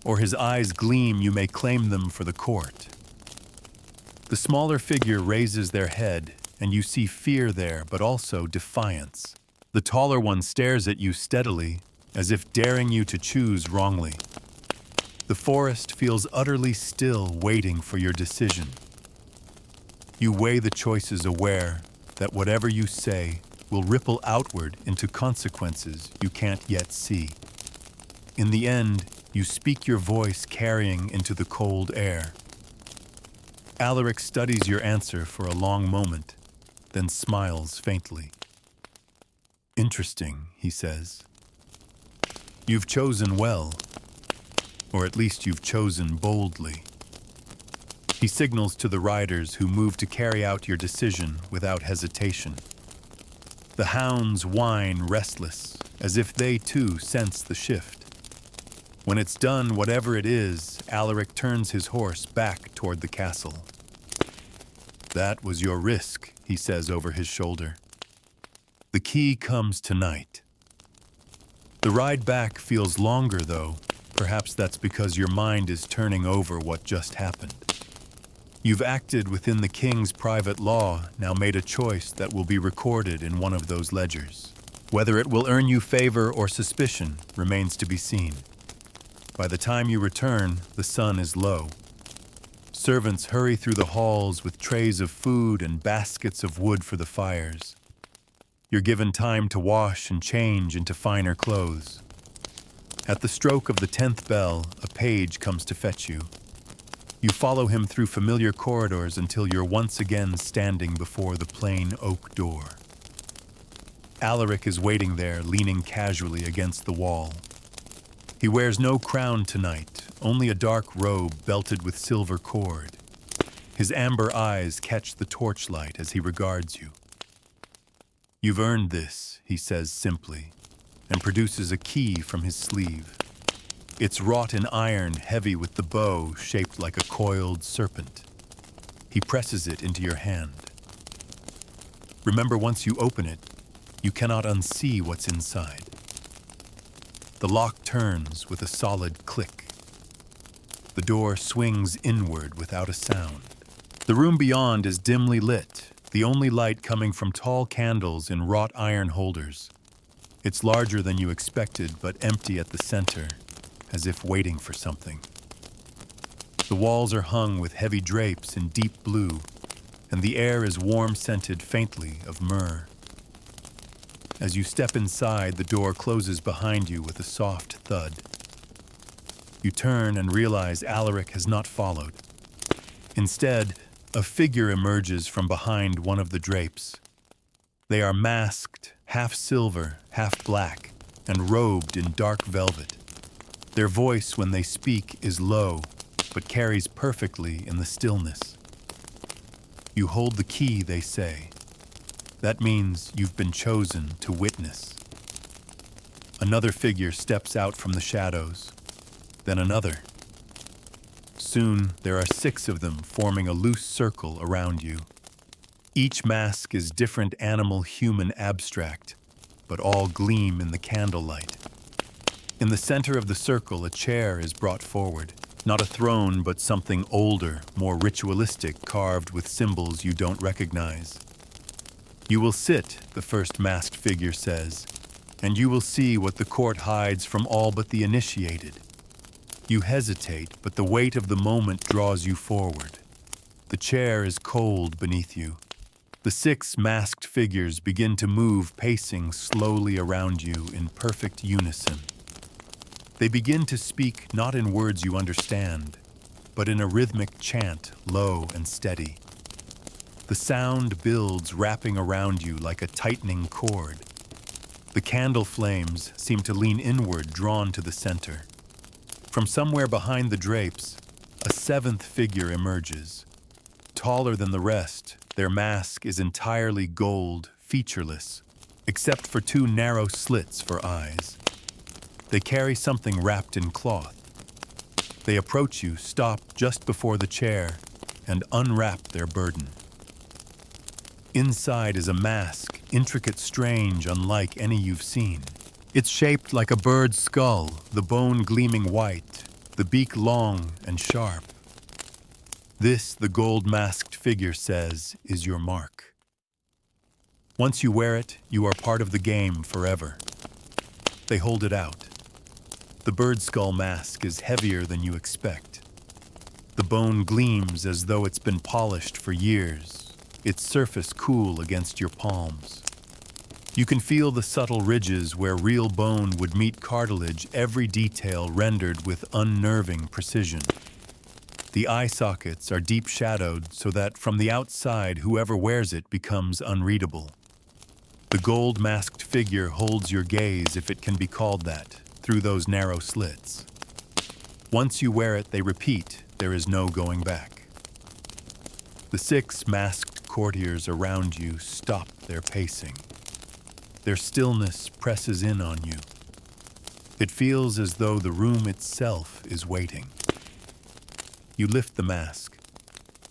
Or his eyes gleam, you may claim them for the court. The smaller figure raises their head, and you see fear there, but also defiance. The taller one stares at you steadily, as if daring you to choose wrongly. The forest feels utterly still, waiting for your decision. You weigh the choices, aware that whatever you say will ripple outward into consequences you can't yet see. In the end, you speak your voice carrying into the cold air. Alaric studies your answer for a long moment, then smiles faintly. Interesting, he says. You've chosen well, or at least you've chosen boldly. He signals to the riders who move to carry out your decision without hesitation. The hounds whine restless, as if they too sense the shift. When it's done, whatever it is, Alaric turns his horse back toward the castle. That was your risk, he says over his shoulder. The key comes tonight. The ride back feels longer, though. Perhaps that's because your mind is turning over what just happened. You've acted within the king's private law, now made a choice that will be recorded in one of those ledgers. Whether it will earn you favor or suspicion remains to be seen. By the time you return, the sun is low. Servants hurry through the halls with trays of food and baskets of wood for the fires. You're given time to wash and change into finer clothes. At the stroke of the 10th bell, a page comes to fetch you. You follow him through familiar corridors until you're once again standing before the plain oak door. Alaric is waiting there, leaning casually against the wall. He wears no crown tonight, only a dark robe belted with silver cord. His amber eyes catch the torchlight as he regards you. You've earned this, he says simply, and produces a key from his sleeve. It's wrought in iron, heavy with the bow shaped like a coiled serpent. He presses it into your hand. Remember, once you open it, you cannot unsee what's inside. The lock turns with a solid click. The door swings inward without a sound. The room beyond is dimly lit, the only light coming from tall candles in wrought iron holders. It's larger than you expected, but empty at the center, as if waiting for something. The walls are hung with heavy drapes in deep blue, and the air is warm-scented faintly of myrrh. As you step inside, the door closes behind you with a soft thud. You turn and realize Alaric has not followed. Instead, a figure emerges from behind one of the drapes. They are masked, half silver, half black, and robed in dark velvet. Their voice when they speak is low, but carries perfectly in the stillness. You hold the key, they say. That means you've been chosen to witness. Another figure steps out from the shadows, then another. Soon, there are 6 of them forming a loose circle around you. Each mask is different animal-human abstract, but all gleam in the candlelight. In the center of the circle, a chair is brought forward. Not a throne, but something older, more ritualistic, carved with symbols you don't recognize. You will sit, the first masked figure says, and you will see what the court hides from all but the initiated. You hesitate, but the weight of the moment draws you forward. The chair is cold beneath you. The 6 masked figures begin to move, pacing slowly around you in perfect unison. They begin to speak not in words you understand, but in a rhythmic chant, low and steady. The sound builds, wrapping around you like a tightening cord. The candle flames seem to lean inward, drawn to the center. From somewhere behind the drapes, a 7th figure emerges. Taller than the rest, their mask is entirely gold, featureless, except for 2 narrow slits for eyes. They carry something wrapped in cloth. They approach you, stop just before the chair, and unwrap their burden. Inside is a mask, intricate, strange, unlike any you've seen. It's shaped like a bird's skull, the bone gleaming white, the beak long and sharp. This, the gold-masked figure says, is your mark. Once you wear it, you are part of the game forever. They hold it out. The bird skull mask is heavier than you expect. The bone gleams as though it's been polished for years, its surface cool against your palms. You can feel the subtle ridges where real bone would meet cartilage, every detail rendered with unnerving precision. The eye sockets are deep shadowed so that from the outside whoever wears it becomes unreadable. The gold-masked figure holds your gaze, if it can be called that, through those narrow slits. Once you wear it, they repeat, there is no going back. The 6 masked courtiers around you stop their pacing. Their stillness presses in on you. It feels as though the room itself is waiting. You lift the mask.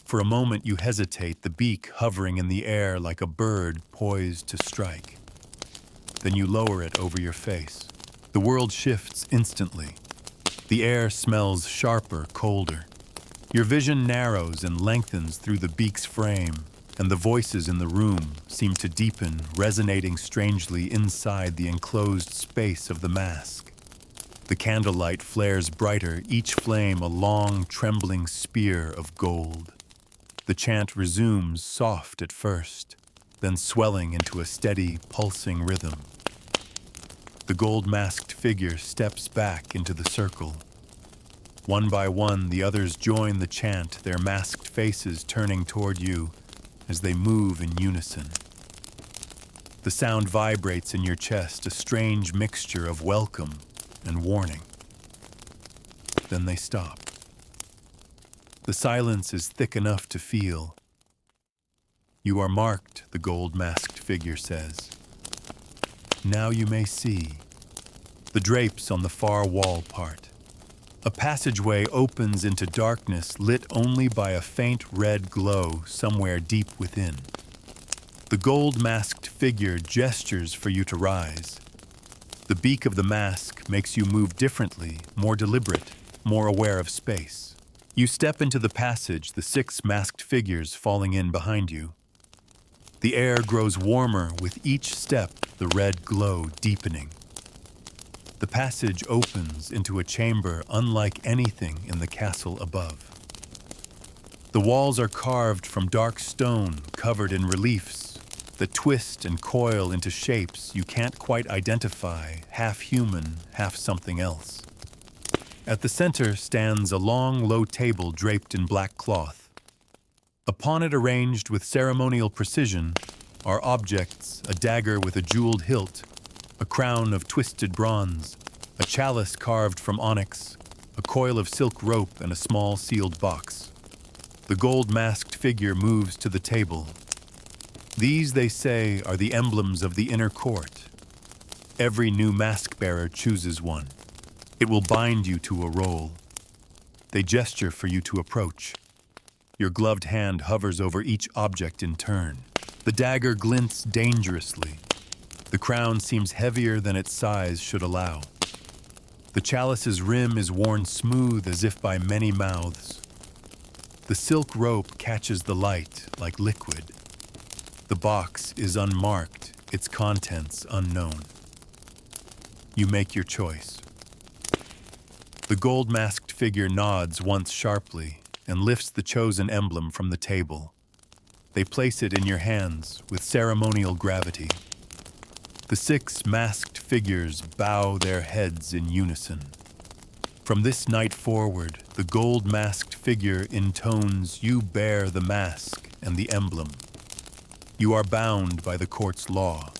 For a moment you hesitate, the beak hovering in the air like a bird poised to strike. Then you lower it over your face. The world shifts instantly. The air smells sharper, colder. Your vision narrows and lengthens through the beak's frame, and the voices in the room seem to deepen, resonating strangely inside the enclosed space of the mask. The candlelight flares brighter, each flame a long, trembling spear of gold. The chant resumes, soft at first, then swelling into a steady, pulsing rhythm. The gold-masked figure steps back into the circle. One by one, the others join the chant, their masked faces turning toward you as they move in unison. The sound vibrates in your chest, a strange mixture of welcome and warning. Then they stop. The silence is thick enough to feel. You are marked, the gold-masked figure says. Now you may see. The drapes on the far wall part. A passageway opens into darkness lit only by a faint red glow somewhere deep within. The gold-masked figure gestures for you to rise. The beak of the mask makes you move differently, more deliberate, more aware of space. You step into the passage, the 6 masked figures falling in behind you. The air grows warmer with each step, the red glow deepening. The passage opens into a chamber unlike anything in the castle above. The walls are carved from dark stone covered in reliefs that twist and coil into shapes you can't quite identify, half human, half something else. At the center stands a long, low table draped in black cloth. Upon it, arranged with ceremonial precision, are objects: a dagger with a jeweled hilt, a crown of twisted bronze, a chalice carved from onyx, a coil of silk rope, and a small sealed box. The gold-masked figure moves to the table. These, they say, are the emblems of the inner court. Every new mask-bearer chooses one. It will bind you to a role. They gesture for you to approach. Your gloved hand hovers over each object in turn. The dagger glints dangerously. The crown seems heavier than its size should allow. The chalice's rim is worn smooth as if by many mouths. The silk rope catches the light like liquid. The box is unmarked, its contents unknown. You make your choice. The gold-masked figure nods once sharply and lifts the chosen emblem from the table. They place it in your hands with ceremonial gravity. The 6 masked figures bow their heads in unison. From this night forward, the gold-masked figure intones, "You bear the mask and the emblem. You are bound by the court's law.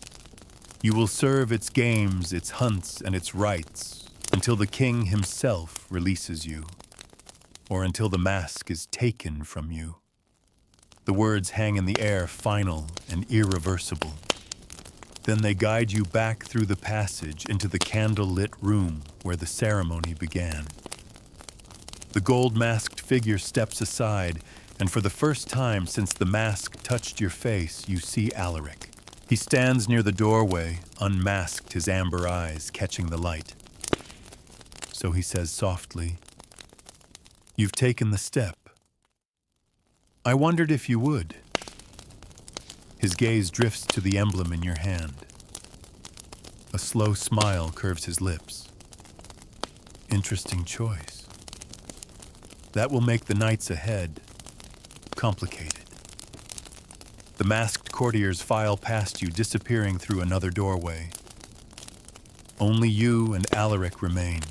You will serve its games, its hunts, and its rites until the king himself releases you, or until the mask is taken from you." The words hang in the air, final and irreversible. Then they guide you back through the passage into the candle-lit room where the ceremony began. The gold-masked figure steps aside, and for the first time since the mask touched your face, you see Alaric. He stands near the doorway, unmasked, his amber eyes catching the light. So he says softly, "You've taken the step. I wondered if you would." His gaze drifts to the emblem in your hand. A slow smile curves his lips. Interesting choice. That will make the nights ahead complicated. The masked courtiers file past you, disappearing through another doorway. Only you and Alaric remain.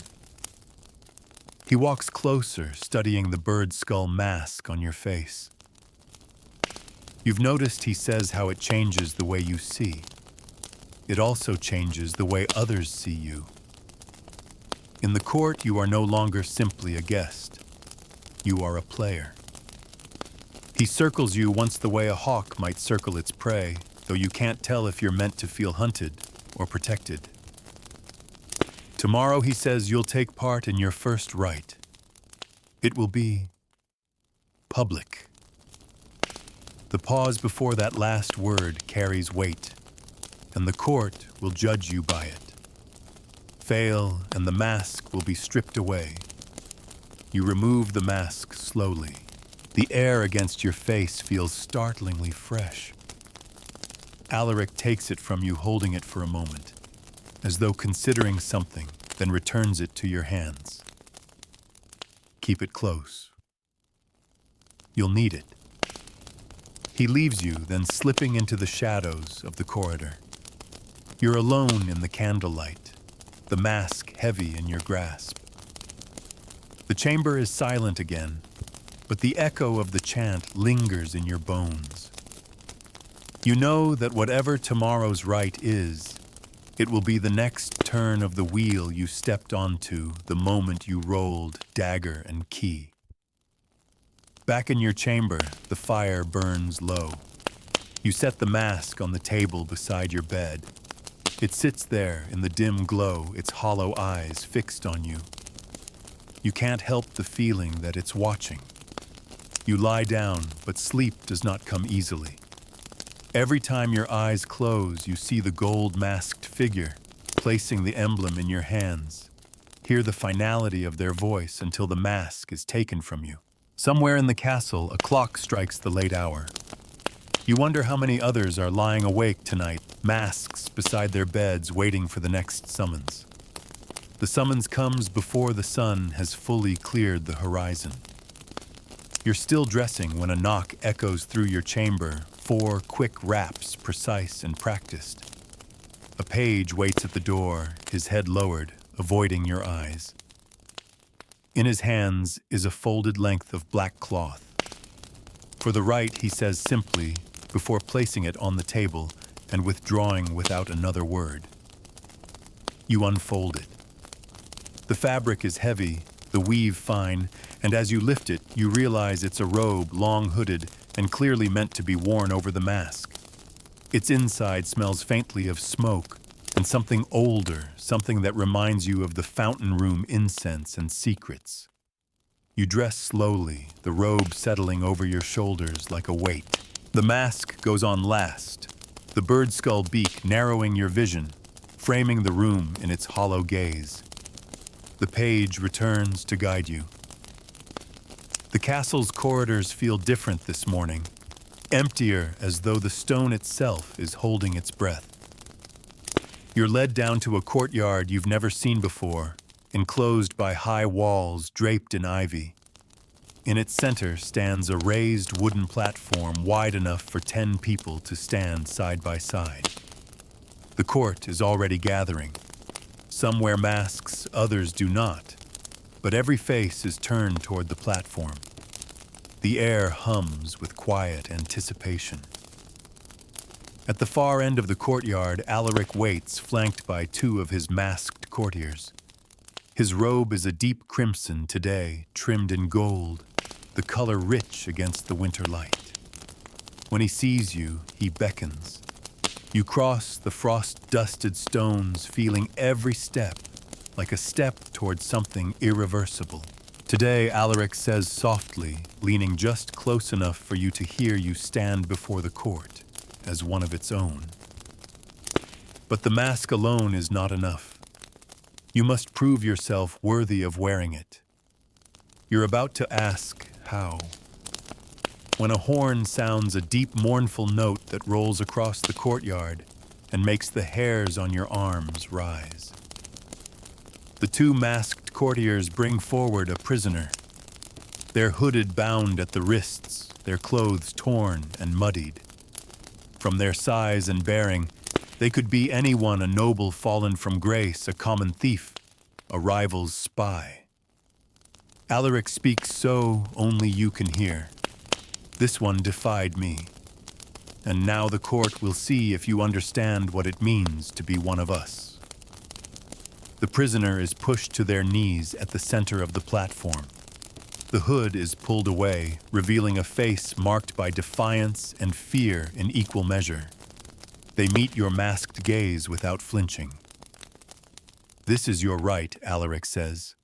He walks closer, studying the bird skull mask on your face. You've noticed, he says, how it changes the way you see. It also changes the way others see you. In the court, you are no longer simply a guest. You are a player. He circles you once the way a hawk might circle its prey, though you can't tell if you're meant to feel hunted or protected. Tomorrow, he says, you'll take part in your first rite. It will be public. The pause before that last word carries weight, and the court will judge you by it. Fail, and the mask will be stripped away. You remove the mask slowly. The air against your face feels startlingly fresh. Alaric takes it from you, holding it for a moment, as though considering something, then returns it to your hands. Keep it close. You'll need it. He leaves you, then slipping into the shadows of the corridor. You're alone in the candlelight, the mask heavy in your grasp. The chamber is silent again, but the echo of the chant lingers in your bones. You know that whatever tomorrow's rite is, it will be the next turn of the wheel you stepped onto the moment you rolled dagger and key. Back in your chamber, the fire burns low. You set the mask on the table beside your bed. It sits there in the dim glow, its hollow eyes fixed on you. You can't help the feeling that it's watching. You lie down, but sleep does not come easily. Every time your eyes close, you see the gold-masked figure placing the emblem in your hands. Hear the finality of their voice until the mask is taken from you. Somewhere in the castle, a clock strikes the late hour. You wonder how many others are lying awake tonight, masks beside their beds, waiting for the next summons. The summons comes before the sun has fully cleared the horizon. You're still dressing when a knock echoes through your chamber, 4 quick raps, precise and practiced. A page waits at the door, his head lowered, avoiding your eyes. In his hands is a folded length of black cloth. For the right, he says simply, before placing it on the table and withdrawing without another word. You unfold it. The fabric is heavy, the weave fine, and as you lift it, you realize it's a robe, long hooded, and clearly meant to be worn over the mask. Its inside smells faintly of smoke, and something older, something that reminds you of the fountain room incense and secrets. You dress slowly, the robe settling over your shoulders like a weight. The mask goes on last, the bird skull beak narrowing your vision, framing the room in its hollow gaze. The page returns to guide you. The castle's corridors feel different this morning, emptier as though the stone itself is holding its breath. You're led down to a courtyard you've never seen before, enclosed by high walls draped in ivy. In its center stands a raised wooden platform wide enough for 10 people to stand side by side. The court is already gathering. Some wear masks, others do not, but every face is turned toward the platform. The air hums with quiet anticipation. At the far end of the courtyard, Alaric waits, flanked by 2 of his masked courtiers. His robe is a deep crimson today, trimmed in gold, the color rich against the winter light. When he sees you, he beckons. You cross the frost-dusted stones, feeling every step like a step toward something irreversible. Today, Alaric says softly, leaning just close enough for you to hear you stand before the court as one of its own. But the mask alone is not enough. You must prove yourself worthy of wearing it. You're about to ask how, when a horn sounds a deep mournful note that rolls across the courtyard and makes the hairs on your arms rise. The 2 masked courtiers bring forward a prisoner. They're hooded, bound at the wrists, their clothes torn and muddied. From their size and bearing, they could be anyone, a noble fallen from grace, a common thief, a rival's spy. Alaric speaks so only you can hear. This one defied me, and now the court will see if you understand what it means to be one of us. The prisoner is pushed to their knees at the center of the platform. The hood is pulled away, revealing a face marked by defiance and fear in equal measure. They meet your masked gaze without flinching. This is your right, Alaric says.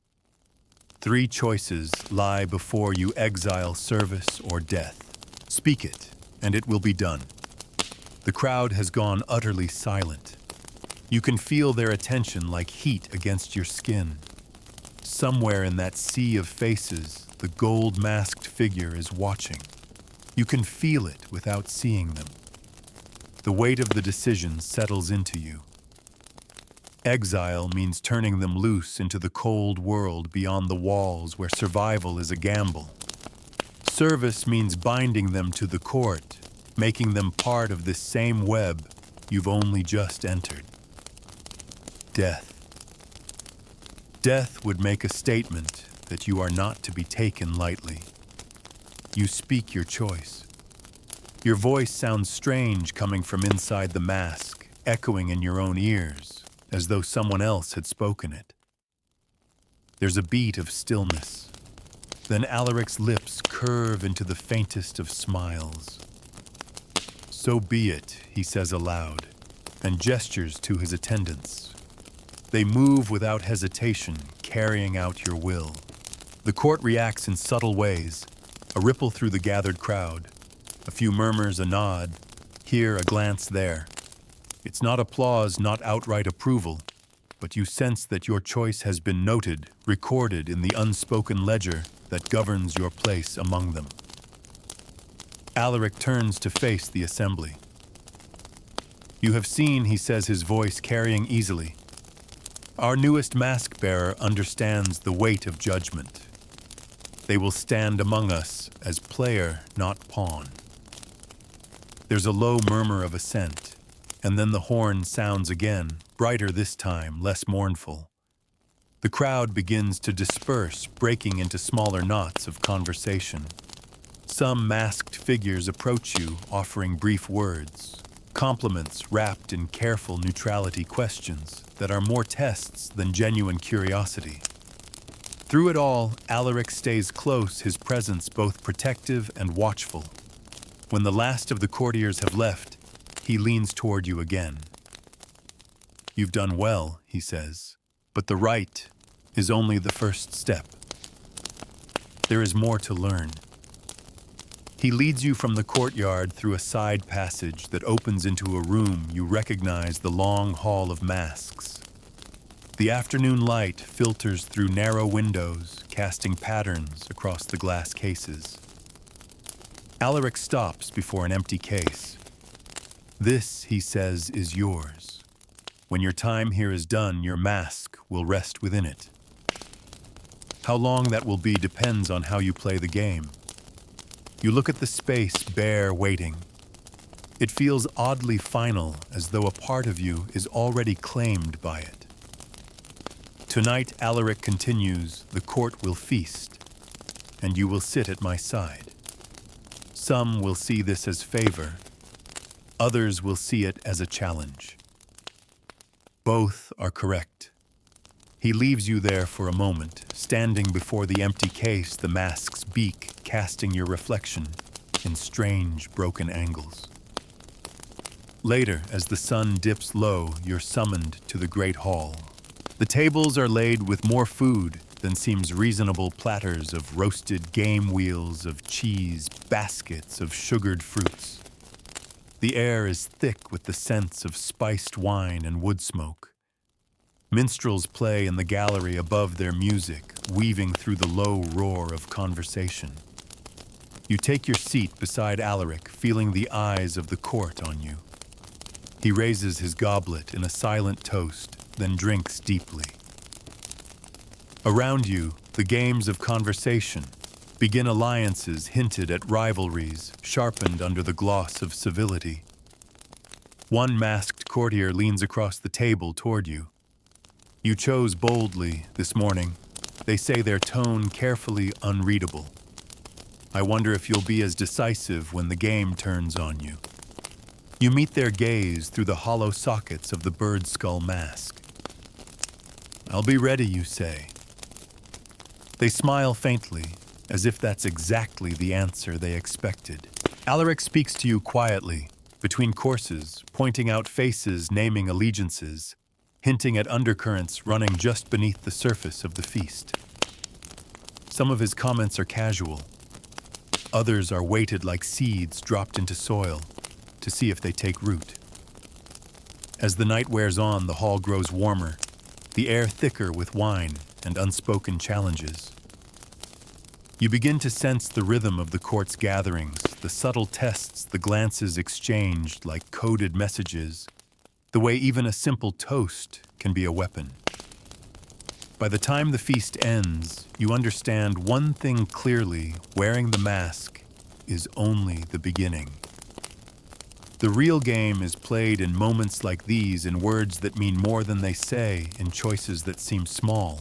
3 choices lie before you: exile, service, or death. Speak it, and it will be done. The crowd has gone utterly silent. You can feel their attention like heat against your skin. Somewhere in that sea of faces, the gold-masked figure is watching. You can feel it without seeing them. The weight of the decision settles into you. Exile means turning them loose into the cold world beyond the walls where survival is a gamble. Service means binding them to the court, making them part of this same web you've only just entered. Death. Death would make a statement that you are not to be taken lightly. You speak your choice. Your voice sounds strange coming from inside the mask, echoing in your own ears, as though someone else had spoken it. There's a beat of stillness. Then Alaric's lips curve into the faintest of smiles. So be it, he says aloud, and gestures to his attendants. They move without hesitation, carrying out your will. The court reacts in subtle ways, a ripple through the gathered crowd, a few murmurs, a nod, here a glance there. It's not applause, not outright approval, but you sense that your choice has been noted, recorded in the unspoken ledger that governs your place among them. Alaric turns to face the assembly. You have seen, he says, his voice carrying easily. Our newest mask verdict-bearer understands the weight of judgment. They will stand among us as player, not pawn. There's a low murmur of assent, and then the horn sounds again, brighter this time, less mournful. The crowd begins to disperse, breaking into smaller knots of conversation. Some masked figures approach you, offering brief words, compliments wrapped in careful neutrality questions that are more tests than genuine curiosity. Through it all, Alaric stays close, his presence both protective and watchful. When the last of the courtiers have left, he leans toward you again. "You've done well," he says, "but the right is only the first step. There is more to learn." He leads you from the courtyard through a side passage that opens into a room you recognize, the long hall of masks. The afternoon light filters through narrow windows, casting patterns across the glass cases. Alaric stops before an empty case. "This," he says, "is yours. When your time here is done, your mask will rest within it. How long that will be depends on how you play the game." You look at the space bare, waiting. It feels oddly final, as though a part of you is already claimed by it. Tonight, Alaric continues, the court will feast, and you will sit at my side. Some will see this as favor. Others will see it as a challenge. Both are correct. He leaves you there for a moment, standing before the empty case, the mask's beak casting your reflection in strange, broken angles. Later, as the sun dips low, you're summoned to the great hall. The tables are laid with more food than seems reasonable, platters of roasted game, wheels of cheese, baskets of sugared fruits. The air is thick with the scents of spiced wine and wood smoke. Minstrels play in the gallery above their music, weaving through the low roar of conversation. You take your seat beside Alaric, feeling the eyes of the court on you. He raises his goblet in a silent toast, then drinks deeply. Around you, the games of conversation begin, alliances hinted at, rivalries sharpened under the gloss of civility. One masked courtier leans across the table toward you. "You chose boldly this morning. They say their tone carefully unreadable. I wonder if you'll be as decisive when the game turns on you." You meet their gaze through the hollow sockets of the bird skull mask. "I'll be ready," you say. They smile faintly, as if that's exactly the answer they expected. Alaric speaks to you quietly, between courses, pointing out faces, naming allegiances, hinting at undercurrents running just beneath the surface of the feast. Some of his comments are casual. Others are weighted like seeds dropped into soil to see if they take root. As the night wears on, the hall grows warmer, the air thicker with wine and unspoken challenges. You begin to sense the rhythm of the court's gatherings, the subtle tests, the glances exchanged like coded messages, the way even a simple toast can be a weapon. By the time the feast ends, you understand one thing clearly: wearing the mask is only the beginning. The real game is played in moments like these, in words that mean more than they say, in choices that seem small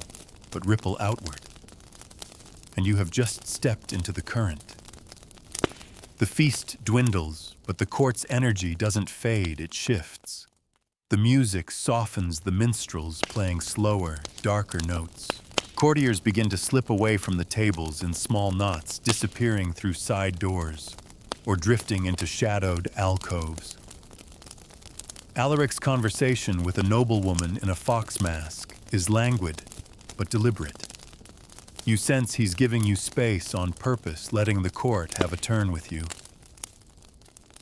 but ripple outward. And you have just stepped into the current. The feast dwindles, but the court's energy doesn't fade, it shifts. The music softens, the minstrels playing slower, darker notes. Courtiers begin to slip away from the tables in small knots, disappearing through side doors or drifting into shadowed alcoves. Alaric's conversation with a noblewoman in a fox mask is languid but deliberate. You sense he's giving you space on purpose, letting the court have a turn with you.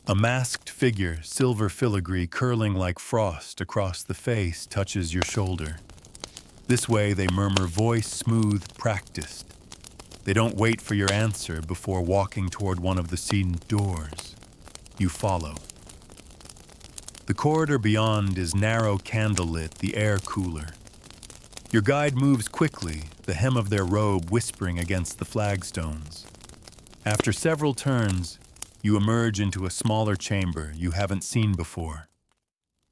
A masked figure, silver filigree curling like frost across the face, touches your shoulder. This way, they murmur, voice smooth, practiced. They don't wait for your answer before walking toward one of the seated doors. You follow. The corridor beyond is narrow, candlelit, the air cooler. Your guide moves quickly, the hem of their robe whispering against the flagstones. After several turns, you emerge into a smaller chamber you haven't seen before.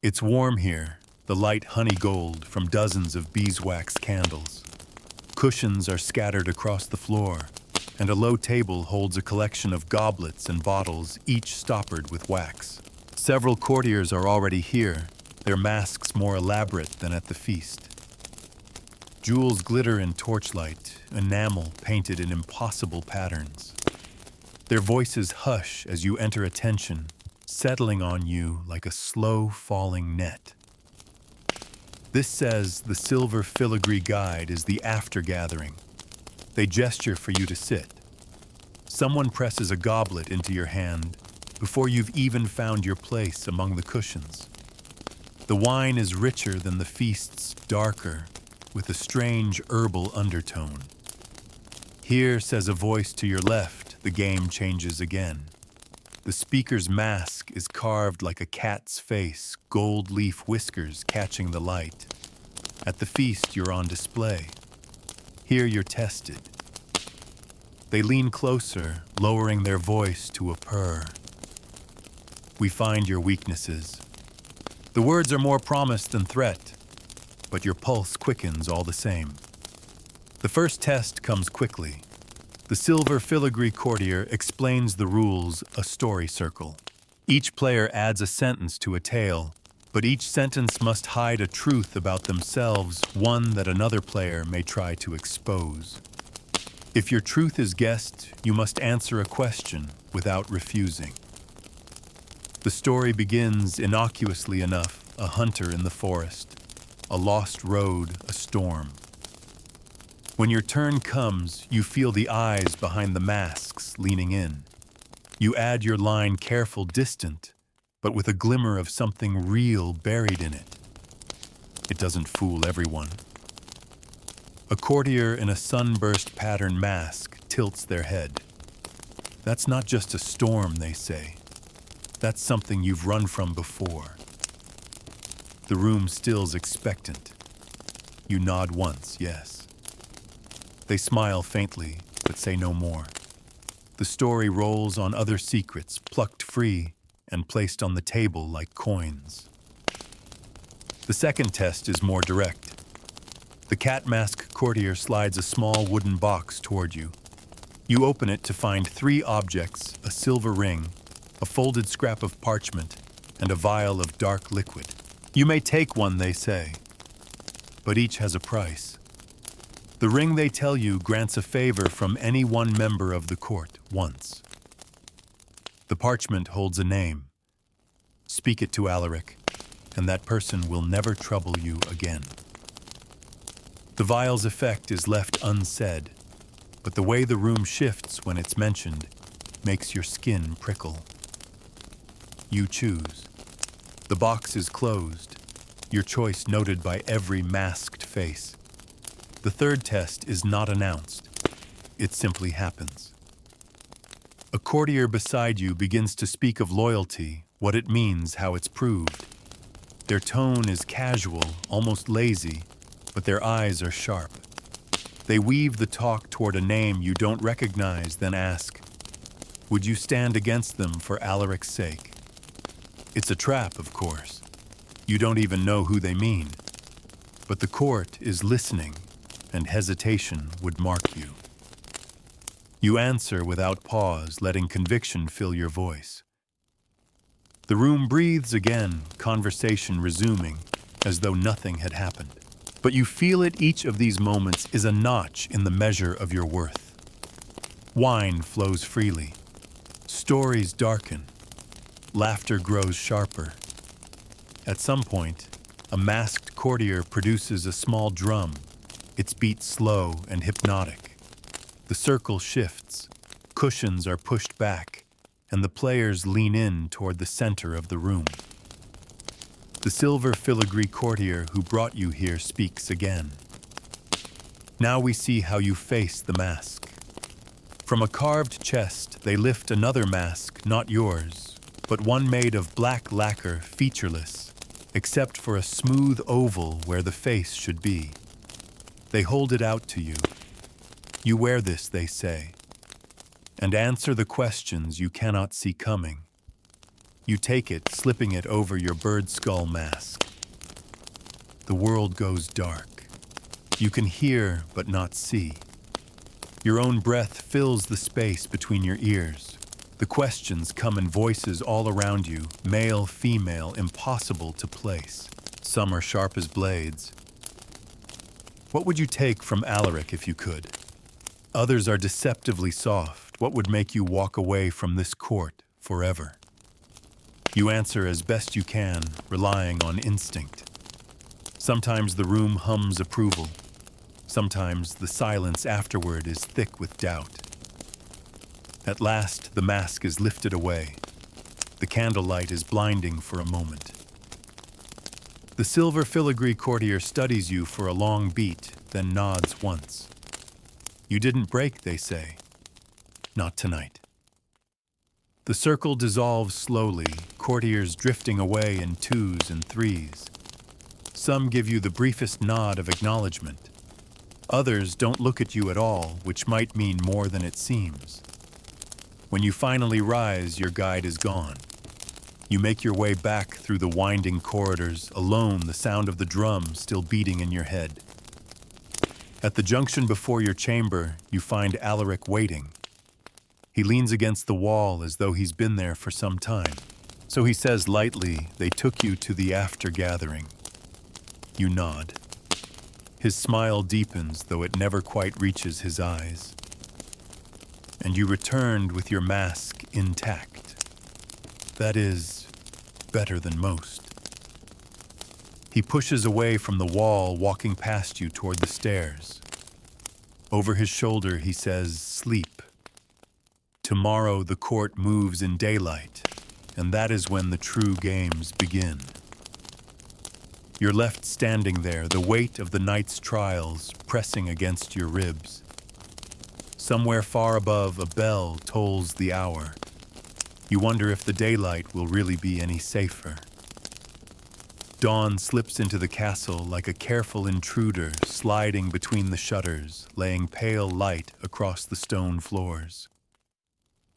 It's warm here, the light honey gold from dozens of beeswax candles. Cushions are scattered across the floor, and a low table holds a collection of goblets and bottles, each stoppered with wax. Several courtiers are already here, their masks more elaborate than at the feast. Jewels glitter in torchlight, enamel painted in impossible patterns. Their voices hush as you enter attention, settling on you like a slow falling net. This says the silver filigree guide is the after-gathering. They gesture for you to sit. Someone presses a goblet into your hand before you've even found your place among the cushions. The wine is richer than the feast's, darker, with a strange herbal undertone. Here, says a voice to your left, the game changes again. The speaker's mask is carved like a cat's face, gold leaf whiskers catching the light. At the feast, you're on display. Here you're tested. They lean closer, lowering their voice to a purr. We find your weaknesses. The words are more promise than threat, but your pulse quickens all the same. The first test comes quickly. The silver filigree courtier explains the rules, a story circle. Each player adds a sentence to a tale, but each sentence must hide a truth about themselves, one that another player may try to expose. If your truth is guessed, you must answer a question without refusing. The story begins innocuously enough, a hunter in the forest, a lost road, a storm. When your turn comes, you feel the eyes behind the masks leaning in. You add your line careful, distant, but with a glimmer of something real buried in it. It doesn't fool everyone. A courtier in a sunburst pattern mask tilts their head. That's not just a storm, they say. That's something you've run from before. The room stills expectant. You nod once, yes. They smile faintly, but say no more. The story rolls on other secrets, plucked free and placed on the table like coins. The second test is more direct. The cat mask courtier slides a small wooden box toward you. You open it to find 3 objects, a silver ring, a folded scrap of parchment, and a vial of dark liquid. You may take one, they say, but each has a price. The ring, they tell you, grants a favor from any one member of the court once. The parchment holds a name. Speak it to Alaric, and that person will never trouble you again. The vial's effect is left unsaid, but the way the room shifts when it's mentioned makes your skin prickle. You choose. The box is closed, your choice noted by every masked face. The third test is not announced. It simply happens. A courtier beside you begins to speak of loyalty, what it means, how it's proved. Their tone is casual, almost lazy, but their eyes are sharp. They weave the talk toward a name you don't recognize, then ask, would you stand against them for Alaric's sake? It's a trap, of course. You don't even know who they mean. But the court is listening, and hesitation would mark you. You answer without pause, letting conviction fill your voice. The room breathes again, conversation resuming, as though nothing had happened. But you feel it, each of these moments is a notch in the measure of your worth. Wine flows freely. Stories darken. Laughter grows sharper. At some point, a masked courtier produces a small drum, its beat slow and hypnotic. The circle shifts, cushions are pushed back, and the players lean in toward the center of the room. The silver filigree courtier who brought you here speaks again. Now we see how you face the mask. From a carved chest, they lift another mask, not yours, but one made of black lacquer, featureless, except for a smooth oval where the face should be. They hold it out to you. You wear this, they say, and answer the questions you cannot see coming. You take it, slipping it over your bird skull mask. The world goes dark. You can hear but not see. Your own breath fills the space between your ears. The questions come in voices all around you, male, female, impossible to place. Some are sharp as blades. What would you take from Alaric if you could? Others are deceptively soft. What would make you walk away from this court forever? You answer as best you can, relying on instinct. Sometimes the room hums approval. Sometimes the silence afterward is thick with doubt. At last, the mask is lifted away. The candlelight is blinding for a moment. The silver filigree courtier studies you for a long beat, then nods once. You didn't break, they say. Not tonight. The circle dissolves slowly, courtiers drifting away in twos and threes. Some give you the briefest nod of acknowledgement. Others don't look at you at all, which might mean more than it seems. When you finally rise, your guide is gone. You make your way back through the winding corridors, alone, the sound of the drum still beating in your head. At the junction before your chamber, you find Alaric waiting. He leans against the wall as though he's been there for some time. So he says lightly, "They took you to the after-gathering." You nod. His smile deepens, though it never quite reaches his eyes. And you returned with your mask intact. That is, better than most. He pushes away from the wall, walking past you toward the stairs. Over his shoulder, he says, "Sleep. Tomorrow the court moves in daylight, and that is when the true games begin." You're left standing there, the weight of the night's trials pressing against your ribs. Somewhere far above, a bell tolls the hour. You wonder if the daylight will really be any safer. Dawn slips into the castle like a careful intruder, sliding between the shutters, laying pale light across the stone floors.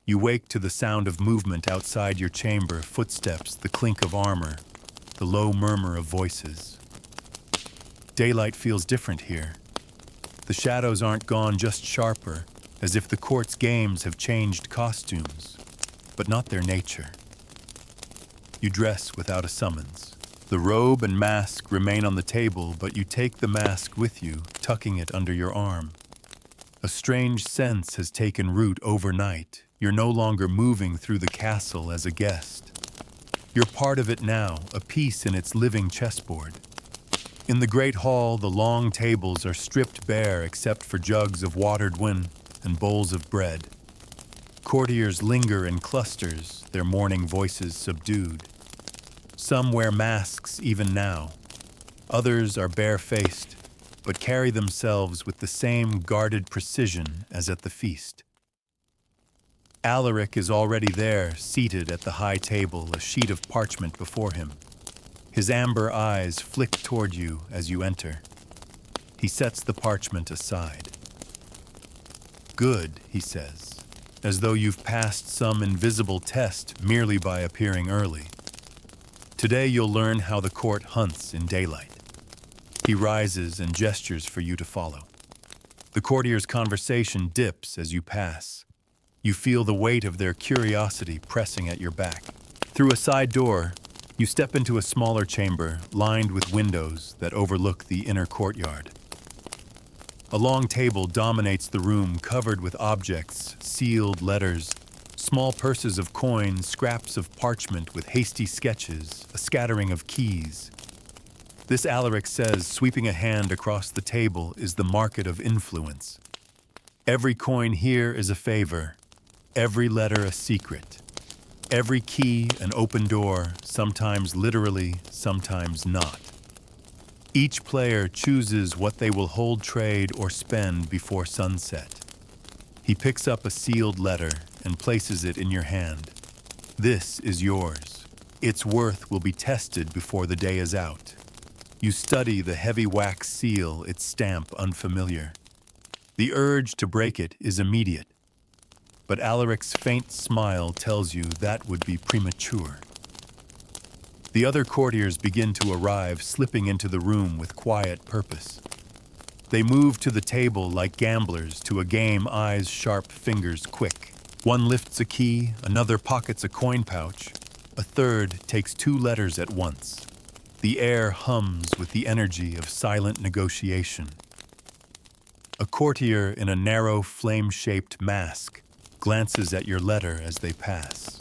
You wake to the sound of movement outside your chamber, footsteps, the clink of armor, the low murmur of voices. Daylight feels different here. The shadows aren't gone, just sharper, as if the court's games have changed costumes, but not their nature. You dress without a summons. The robe and mask remain on the table, but you take the mask with you, tucking it under your arm. A strange sense has taken root overnight. You're no longer moving through the castle as a guest. You're part of it now, a piece in its living chessboard. In the great hall, the long tables are stripped bare except for jugs of watered wine and bowls of bread. Courtiers linger in clusters, their morning voices subdued. Some wear masks even now. Others are bare-faced, but carry themselves with the same guarded precision as at the feast. Alaric is already there, seated at the high table, a sheet of parchment before him. His amber eyes flick toward you as you enter. He sets the parchment aside. "Good," he says, as though you've passed some invisible test merely by appearing early. "Today you'll learn how the court hunts in daylight." He rises and gestures for you to follow. The courtier's conversation dips as you pass. You feel the weight of their curiosity pressing at your back. Through a side door, you step into a smaller chamber lined with windows that overlook the inner courtyard. A long table dominates the room, covered with objects, sealed letters, small purses of coins, scraps of parchment with hasty sketches, a scattering of keys. This, Alaric says, sweeping a hand across the table, is the market of influence. Every coin here is a favor, every letter a secret, every key an open door, sometimes literally, sometimes not. Each player chooses what they will hold trade or spend before sunset. He picks up a sealed letter and places it in your hand. This is yours. Its worth will be tested before the day is out. You study the heavy wax seal, its stamp unfamiliar. The urge to break it is immediate, but Alaric's faint smile tells you that would be premature. The other courtiers begin to arrive, slipping into the room with quiet purpose. They move to the table like gamblers to a game, eyes sharp, fingers quick. One lifts a key, another pockets a coin pouch, a third takes 2 letters at once. The air hums with the energy of silent negotiation. A courtier in a narrow, flame-shaped mask glances at your letter as they pass.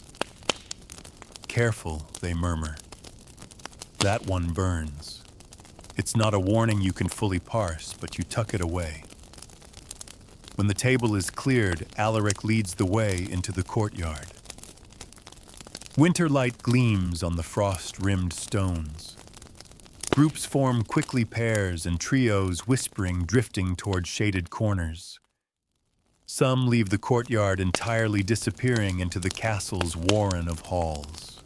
Careful, they murmur. That one burns. It's not a warning you can fully parse, but you tuck it away. When the table is cleared, Alaric leads the way into the courtyard. Winter light gleams on the frost-rimmed stones. Groups form quickly, pairs and trios, whispering, drifting toward shaded corners. Some leave the courtyard entirely, disappearing into the castle's warren of halls.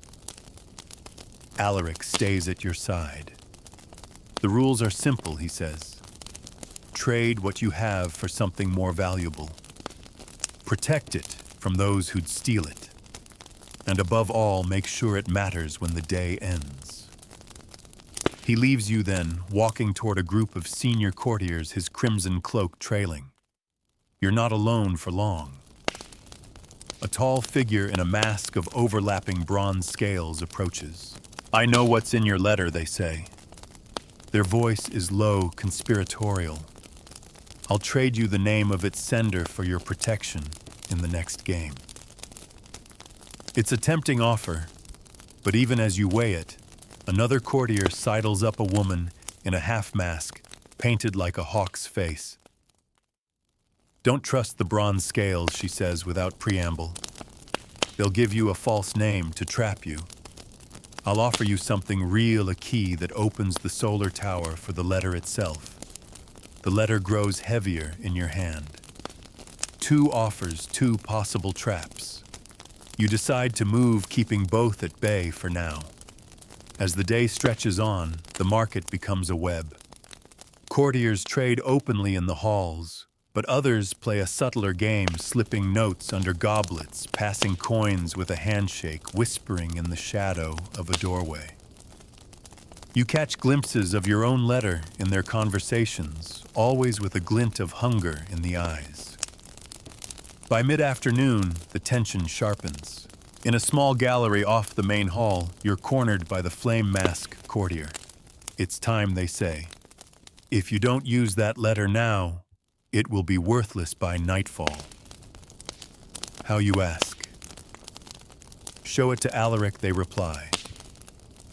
Alaric stays at your side. The rules are simple, he says. Trade what you have for something more valuable. Protect it from those who'd steal it. And above all, make sure it matters when the day ends. He leaves you then, walking toward a group of senior courtiers, his crimson cloak trailing. You're not alone for long. A tall figure in a mask of overlapping bronze scales approaches. I know what's in your letter, they say. Their voice is low, conspiratorial. I'll trade you the name of its sender for your protection in the next game. It's a tempting offer, but even as you weigh it, another courtier sidles up, a woman in a half-mask, painted like a hawk's face. Don't trust the bronze scales, she says without preamble. They'll give you a false name to trap you. I'll offer you something real, a key that opens the solar tower for the letter itself. The letter grows heavier in your hand. 2 offers, 2 possible traps. You decide to move, keeping both at bay for now. As the day stretches on, the market becomes a web. Courtiers trade openly in the halls, but others play a subtler game, slipping notes under goblets, passing coins with a handshake, whispering in the shadow of a doorway. You catch glimpses of your own letter in their conversations, always with a glint of hunger in the eyes. By mid-afternoon, the tension sharpens. In a small gallery off the main hall, you're cornered by the flame mask courtier. It's time, they say. If you don't use that letter now, it will be worthless by nightfall. How, you ask? Show it to Alaric, they reply.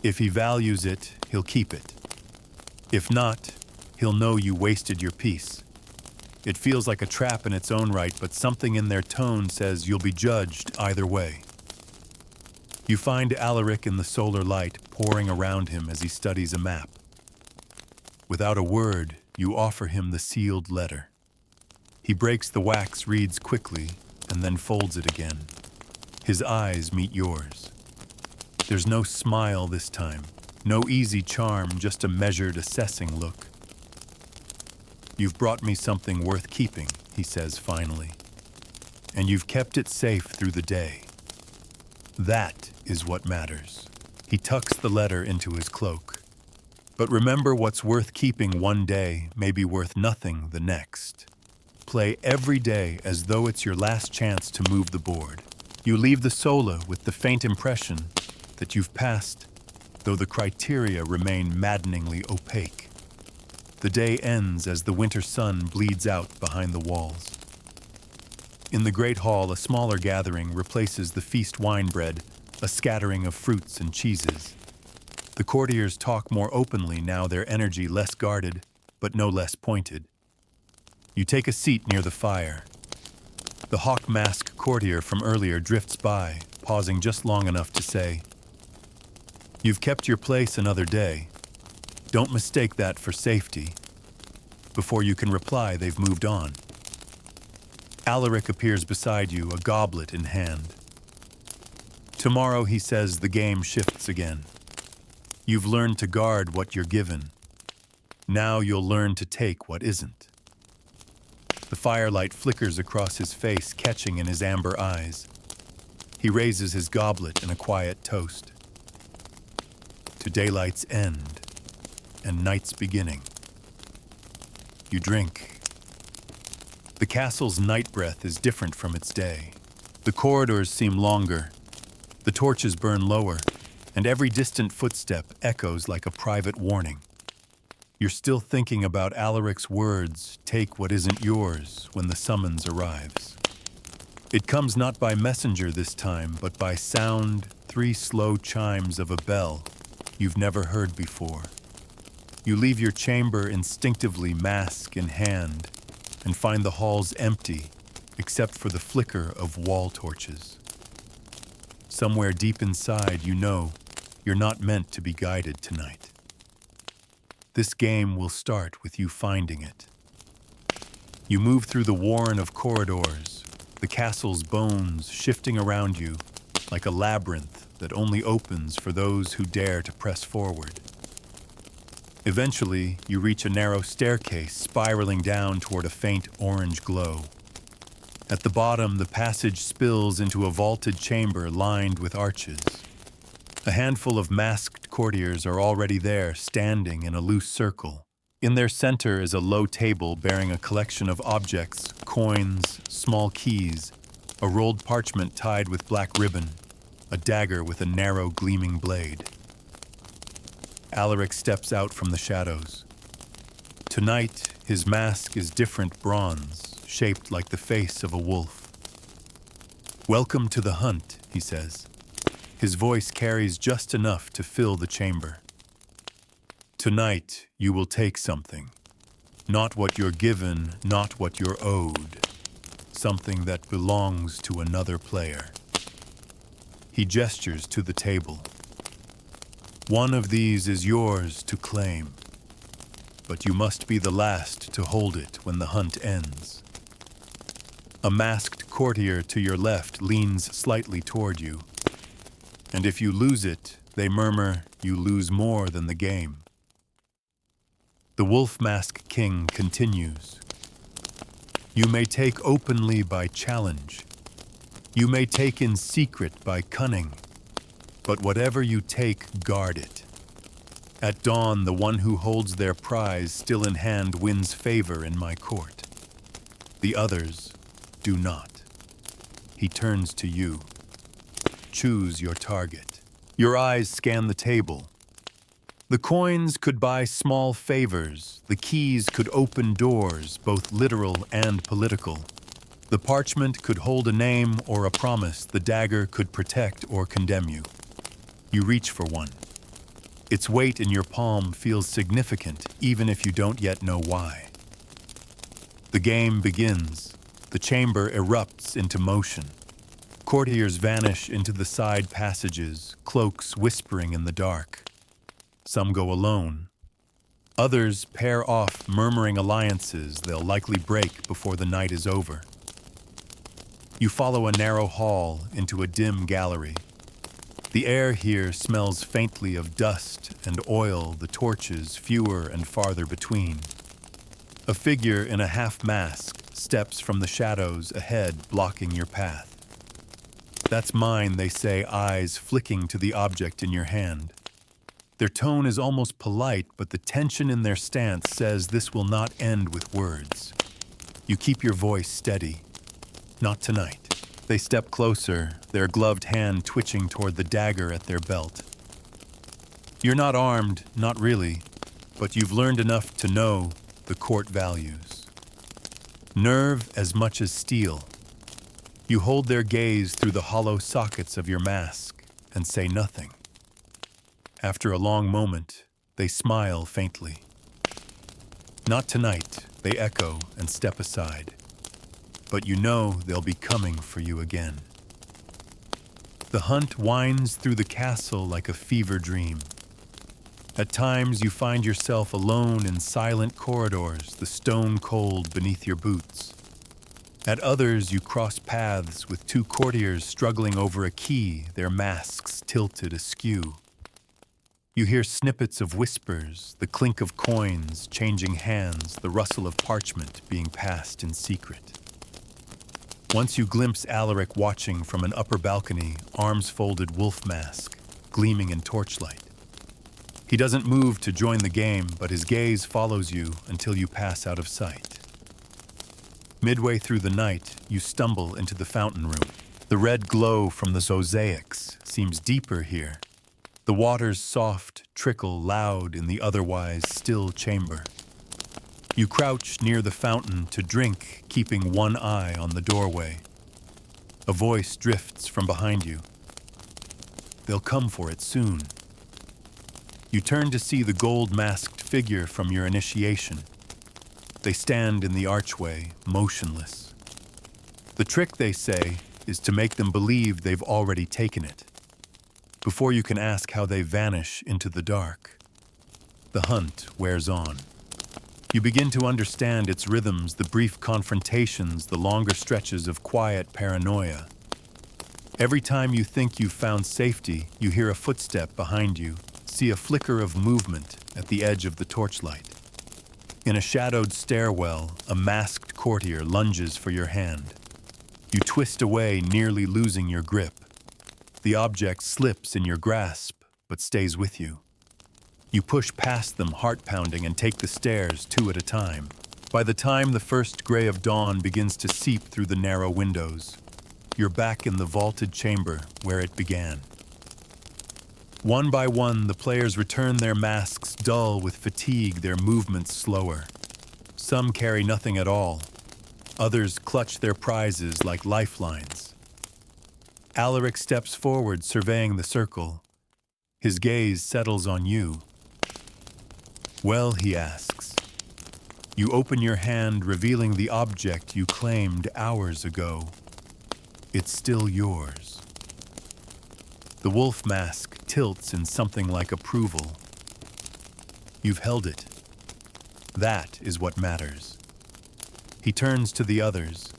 If he values it, he'll keep it. If not, he'll know you wasted your piece. It feels like a trap in its own right, but something in their tone says you'll be judged either way. You find Alaric in the solar light pouring around him as he studies a map. Without a word, you offer him the sealed letter. He breaks the wax, reads quickly, and then folds it again. His eyes meet yours. There's no smile this time, no easy charm, just a measured, assessing look. You've brought me something worth keeping, he says finally, and you've kept it safe through the day. That is what matters. He tucks the letter into his cloak. But remember, what's worth keeping one day may be worth nothing the next. Play every day as though it's your last chance to move the board. You leave the Sola with the faint impression that you've passed, though the criteria remain maddeningly opaque. The day ends as the winter sun bleeds out behind the walls. In the great hall, a smaller gathering replaces the feast wine bread, a scattering of fruits and cheeses. The courtiers talk more openly now, their energy less guarded, but no less pointed. You take a seat near the fire. The hawk mask courtier from earlier drifts by, pausing just long enough to say, "You've kept your place another day. Don't mistake that for safety." Before you can reply, they've moved on. Alaric appears beside you, a goblet in hand. Tomorrow, he says, the game shifts again. You've learned to guard what you're given. Now you'll learn to take what isn't. The firelight flickers across his face, catching in his amber eyes. He raises his goblet in a quiet toast. To daylight's end and night's beginning. You drink. The castle's night breath is different from its day. The corridors seem longer. The torches burn lower, and every distant footstep echoes like a private warning. You're still thinking about Alaric's words, "Take what isn't yours," when the summons arrives. It comes not by messenger this time, but by sound, 3 slow chimes of a bell you've never heard before. You leave your chamber instinctively, mask in hand, and find the halls empty, except for the flicker of wall torches. Somewhere deep inside, you know you're not meant to be guided tonight. This game will start with you finding it. You move through the warren of corridors, the castle's bones shifting around you like a labyrinth that only opens for those who dare to press forward. Eventually, you reach a narrow staircase spiraling down toward a faint orange glow. At the bottom, the passage spills into a vaulted chamber lined with arches. A handful of masked courtiers are already there, standing in a loose circle. In their center is a low table bearing a collection of objects, coins, small keys, a rolled parchment tied with black ribbon, a dagger with a narrow, gleaming blade. Alaric steps out from the shadows. Tonight, his mask is different bronze, shaped like the face of a wolf. "Welcome to the hunt," he says. His voice carries just enough to fill the chamber. "Tonight, you will take something. Not what you're given, not what you're owed. Something that belongs to another player." He gestures to the table. "One of these is yours to claim, but you must be the last to hold it when the hunt ends." A masked courtier to your left leans slightly toward you. And if you lose it, they murmur, you lose more than the game. The Wolf Mask King continues. "You may take openly by challenge. You may take in secret by cunning. But whatever you take, guard it. At dawn, the one who holds their prize still in hand wins favor in my court. The others do not." He turns to you. Choose your target. Your eyes scan the table. The coins could buy small favors. The keys could open doors, both literal and political. The parchment could hold a name or a promise. The dagger could protect or condemn you. You reach for one. Its weight in your palm feels significant, even if you don't yet know why. The game begins. The chamber erupts into motion. Courtiers vanish into the side passages, cloaks whispering in the dark. Some go alone. Others pair off, murmuring alliances they'll likely break before the night is over. You follow a narrow hall into a dim gallery. The air here smells faintly of dust and oil, the torches fewer and farther between. A figure in a half-mask steps from the shadows ahead, blocking your path. "That's mine," they say, eyes flicking to the object in your hand. Their tone is almost polite, but the tension in their stance says this will not end with words. You keep your voice steady. "Not tonight." They step closer, their gloved hand twitching toward the dagger at their belt. You're not armed, not really, but you've learned enough to know the court values. Nerve as much as steel. You hold their gaze through the hollow sockets of your mask and say nothing. After a long moment, they smile faintly. "Not tonight," they echo and step aside. But you know they'll be coming for you again. The hunt winds through the castle like a fever dream. At times you find yourself alone in silent corridors, the stone cold beneath your boots. At others, you cross paths with 2 courtiers struggling over a key, their masks tilted askew. You hear snippets of whispers, the clink of coins changing hands, the rustle of parchment being passed in secret. Once you glimpse Alaric watching from an upper balcony, arms folded wolf mask, gleaming in torchlight. He doesn't move to join the game, but his gaze follows you until you pass out of sight. Midway through the night, you stumble into the fountain room. The red glow from the mosaics seems deeper here. The water's soft trickle loud in the otherwise still chamber. You crouch near the fountain to drink, keeping one eye on the doorway. A voice drifts from behind you. They'll come for it soon. You turn to see the gold-masked figure from your initiation. They stand in the archway, motionless. The trick, they say, is to make them believe they've already taken it, before you can ask how they vanish into the dark. The hunt wears on. You begin to understand its rhythms, the brief confrontations, the longer stretches of quiet paranoia. Every time you think you've found safety, you hear a footstep behind you, see a flicker of movement at the edge of the torchlight. In a shadowed stairwell, a masked courtier lunges for your hand. You twist away, nearly losing your grip. The object slips in your grasp, but stays with you. You push past them, heart-pounding, and take the stairs 2 at a time. By the time the first gray of dawn begins to seep through the narrow windows, you're back in the vaulted chamber where it began. One by one, the players return their masks dull with fatigue, their movements slower. Some carry nothing at all. Others clutch their prizes like lifelines. Alaric steps forward, surveying the circle. His gaze settles on you. Well, he asks. You open your hand, revealing the object you claimed hours ago. It's still yours. The wolf mask tilts in something like approval. You've held it. That is what matters. He turns to the others,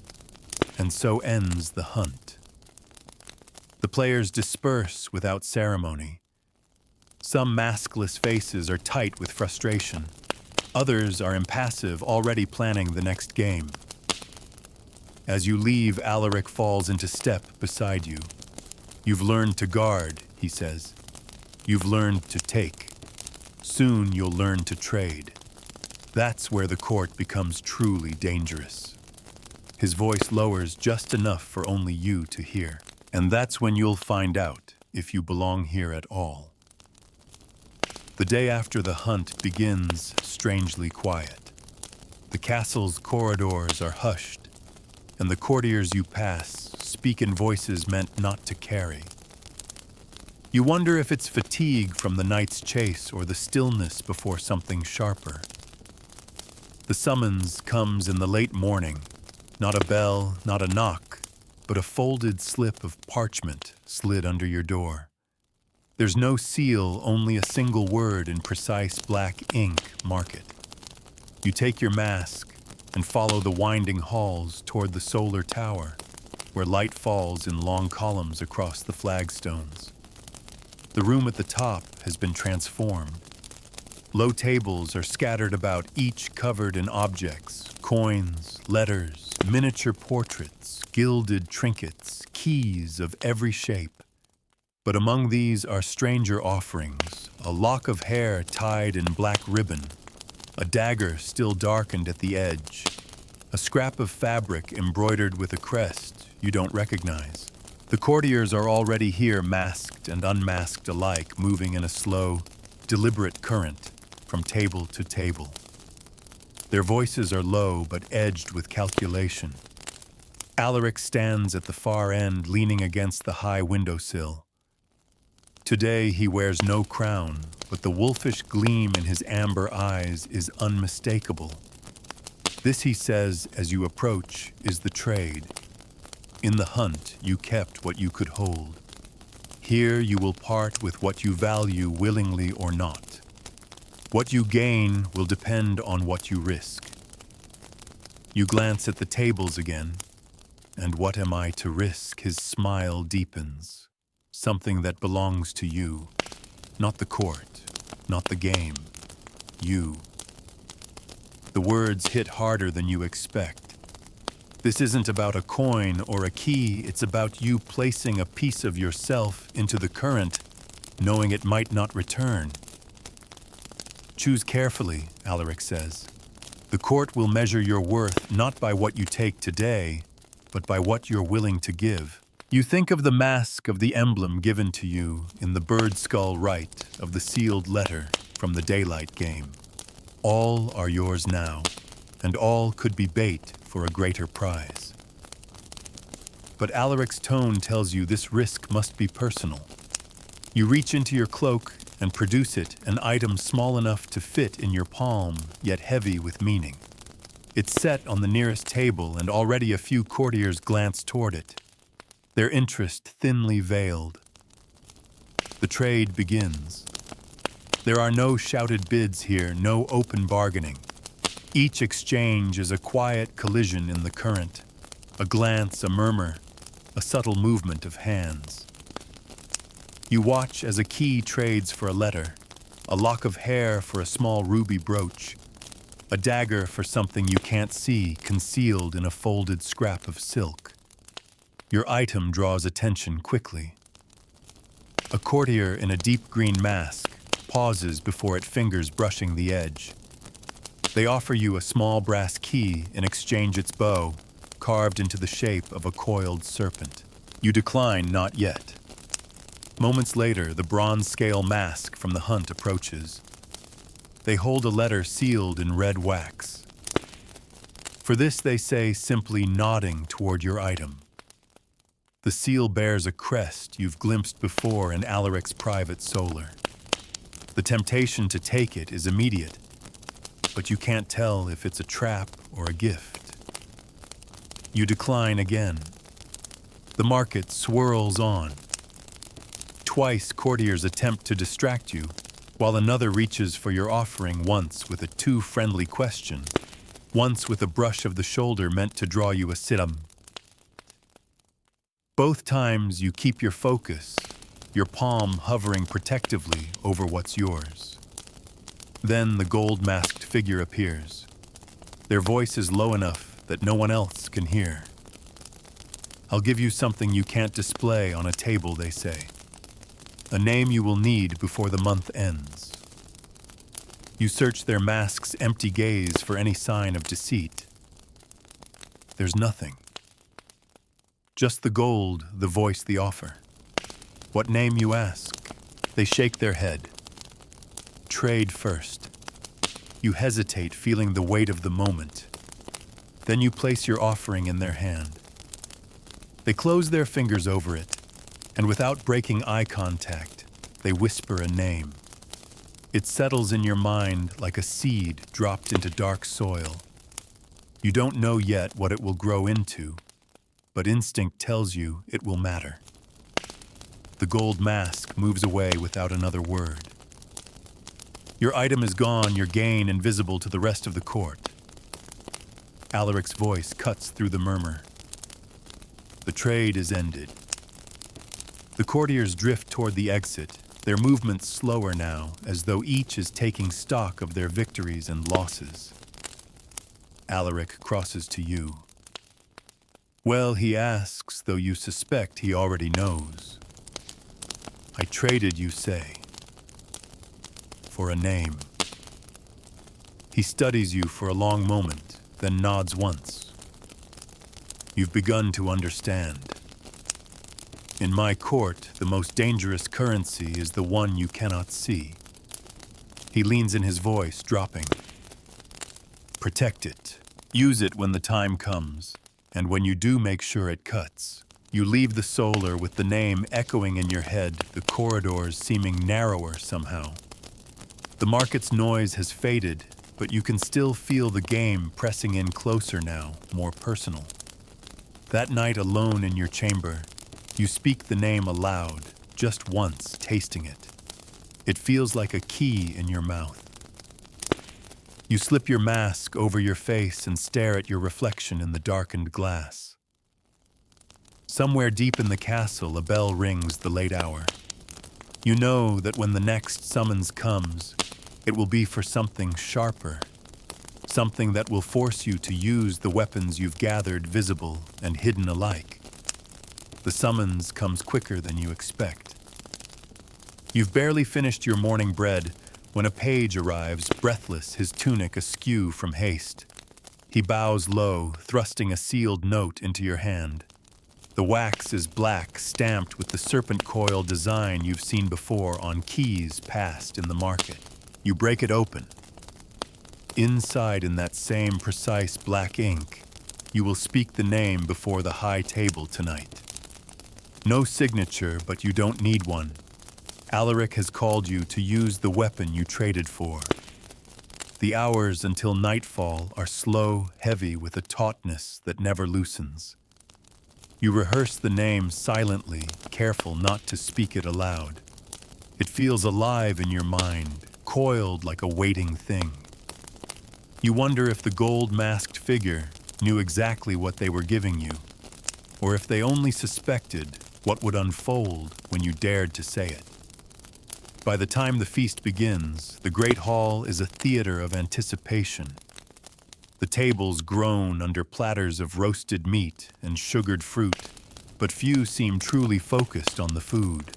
and so ends the hunt. The players disperse without ceremony. Some maskless faces are tight with frustration. Others are impassive, already planning the next game. As you leave, Alaric falls into step beside you. You've learned to guard, he says. You've learned to take. Soon you'll learn to trade. That's where the court becomes truly dangerous. His voice lowers just enough for only you to hear. And that's when you'll find out if you belong here at all. The day after the hunt begins strangely quiet. The castle's corridors are hushed, and the courtiers you pass speak in voices meant not to carry. You wonder if it's fatigue from the night's chase or the stillness before something sharper. The summons comes in the late morning. Not a bell, not a knock, but a folded slip of parchment slid under your door. There's no seal, only a single word in precise black ink, mark it. You take your mask and follow the winding halls toward the solar tower, where light falls in long columns across the flagstones. The room at the top has been transformed. Low tables are scattered about, each covered in objects, coins, letters, miniature portraits, gilded trinkets, keys of every shape. But among these are stranger offerings, a lock of hair tied in black ribbon, a dagger still darkened at the edge, a scrap of fabric embroidered with a crest you don't recognize. The courtiers are already here, masked and unmasked alike, moving in a slow, deliberate current from table to table. Their voices are low but edged with calculation. Alaric stands at the far end, leaning against the high windowsill. Today he wears no crown, but the wolfish gleam in his amber eyes is unmistakable. This, he says, as you approach, is the trade. In the hunt, you kept what you could hold. Here you will part with what you value willingly or not. What you gain will depend on what you risk. You glance at the tables again, and what am I to risk? His smile deepens. Something that belongs to you, not the court, not the game. You. The words hit harder than you expect. This isn't about a coin or a key, it's about you placing a piece of yourself into the current, knowing it might not return. Choose carefully, Alaric says. The court will measure your worth not by what you take today, but by what you're willing to give. You think of the mask of the emblem given to you in the bird skull rite of the sealed letter from the daylight game. All are yours now, and all could be bait for a greater prize. But Alaric's tone tells you this risk must be personal. You reach into your cloak and produce it, an item small enough to fit in your palm, yet heavy with meaning. It's set on the nearest table, and already a few courtiers glance toward it, their interest thinly veiled. The trade begins. There are no shouted bids here, no open bargaining. Each exchange is a quiet collision in the current, a glance, a murmur, a subtle movement of hands. You watch as a key trades for a letter, a lock of hair for a small ruby brooch, a dagger for something you can't see concealed in a folded scrap of silk. Your item draws attention quickly. A courtier in a deep green mask pauses before it fingers brushing the edge. They offer you a small brass key in exchange its bow, carved into the shape of a coiled serpent. You decline, not yet. Moments later, the bronze scale mask from the hunt approaches. They hold a letter sealed in red wax. For this, they say, simply nodding toward your item. The seal bears a crest you've glimpsed before in Alaric's private solar. The temptation to take it is immediate, but you can't tell if it's a trap or a gift. You decline again. The market swirls on. Twice, courtiers attempt to distract you, while another reaches for your offering, once with a too friendly question, once with a brush of the shoulder meant to draw you a sit-em. Both times you keep your focus, your palm hovering protectively over what's yours. Then the gold-masked figure appears. Their voice is low enough that no one else can hear. I'll give you something you can't display on a table, they say. A name you will need before the month ends. You search their mask's empty gaze for any sign of deceit. There's nothing. Just the gold, the voice, the offer. What name, you ask? They shake their head. Trade first. You hesitate, feeling the weight of the moment. Then you place your offering in their hand. They close their fingers over it, and without breaking eye contact, they whisper a name. It settles in your mind like a seed dropped into dark soil. You don't know yet what it will grow into, but instinct tells you it will matter. The gold mask moves away without another word. Your item is gone, your gain invisible to the rest of the court. Alaric's voice cuts through the murmur. The trade is ended. The courtiers drift toward the exit, their movements slower now, as though each is taking stock of their victories and losses. Alaric crosses to you. Well, he asks, though you suspect he already knows. I traded, you say, for a name. He studies you for a long moment, then nods once. You've begun to understand. In my court, the most dangerous currency is the one you cannot see. He leans in, his voice dropping. Protect it. Use it when the time comes, and when you do, make sure it cuts. You leave the solar with the name echoing in your head, the corridors seeming narrower somehow. The market's noise has faded, but you can still feel the game pressing in closer now, more personal. That night alone in your chamber, you speak the name aloud, just once, tasting it. It feels like a key in your mouth. You slip your mask over your face and stare at your reflection in the darkened glass. Somewhere deep in the castle, a bell rings the late hour. You know that when the next summons comes, it will be for something sharper, something that will force you to use the weapons you've gathered visible and hidden alike. The summons comes quicker than you expect. You've barely finished your morning bread when a page arrives, breathless, his tunic askew from haste. He bows low, thrusting a sealed note into your hand. The wax is black, stamped with the serpent coil design you've seen before on keys passed in the market. You break it open. Inside, in that same precise black ink, you will speak the name before the high table tonight. No signature, but you don't need one. Alaric has called you to use the weapon you traded for. The hours until nightfall are slow, heavy with a tautness that never loosens. You rehearse the name silently, careful not to speak it aloud. It feels alive in your mind, coiled like a waiting thing. You wonder if the gold-masked figure knew exactly what they were giving you, or if they only suspected what would unfold when you dared to say it. By the time the feast begins, the great hall is a theater of anticipation. The tables groan under platters of roasted meat and sugared fruit, but few seem truly focused on the food.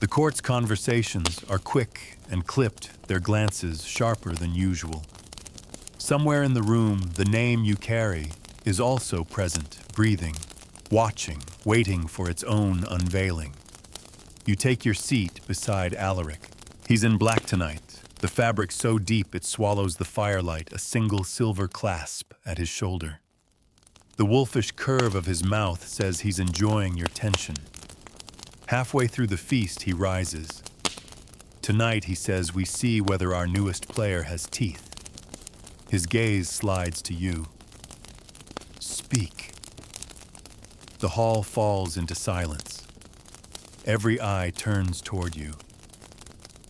The court's conversations are quick and clipped, their glances sharper than usual. Somewhere in the room, the name you carry is also present, breathing, watching, waiting for its own unveiling. You take your seat beside Alaric. He's in black tonight, the fabric so deep it swallows the firelight, a single silver clasp at his shoulder. The wolfish curve of his mouth says he's enjoying your tension. Halfway through the feast, he rises. Tonight, he says, we see whether our newest player has teeth. His gaze slides to you. Speak. The hall falls into silence. Every eye turns toward you.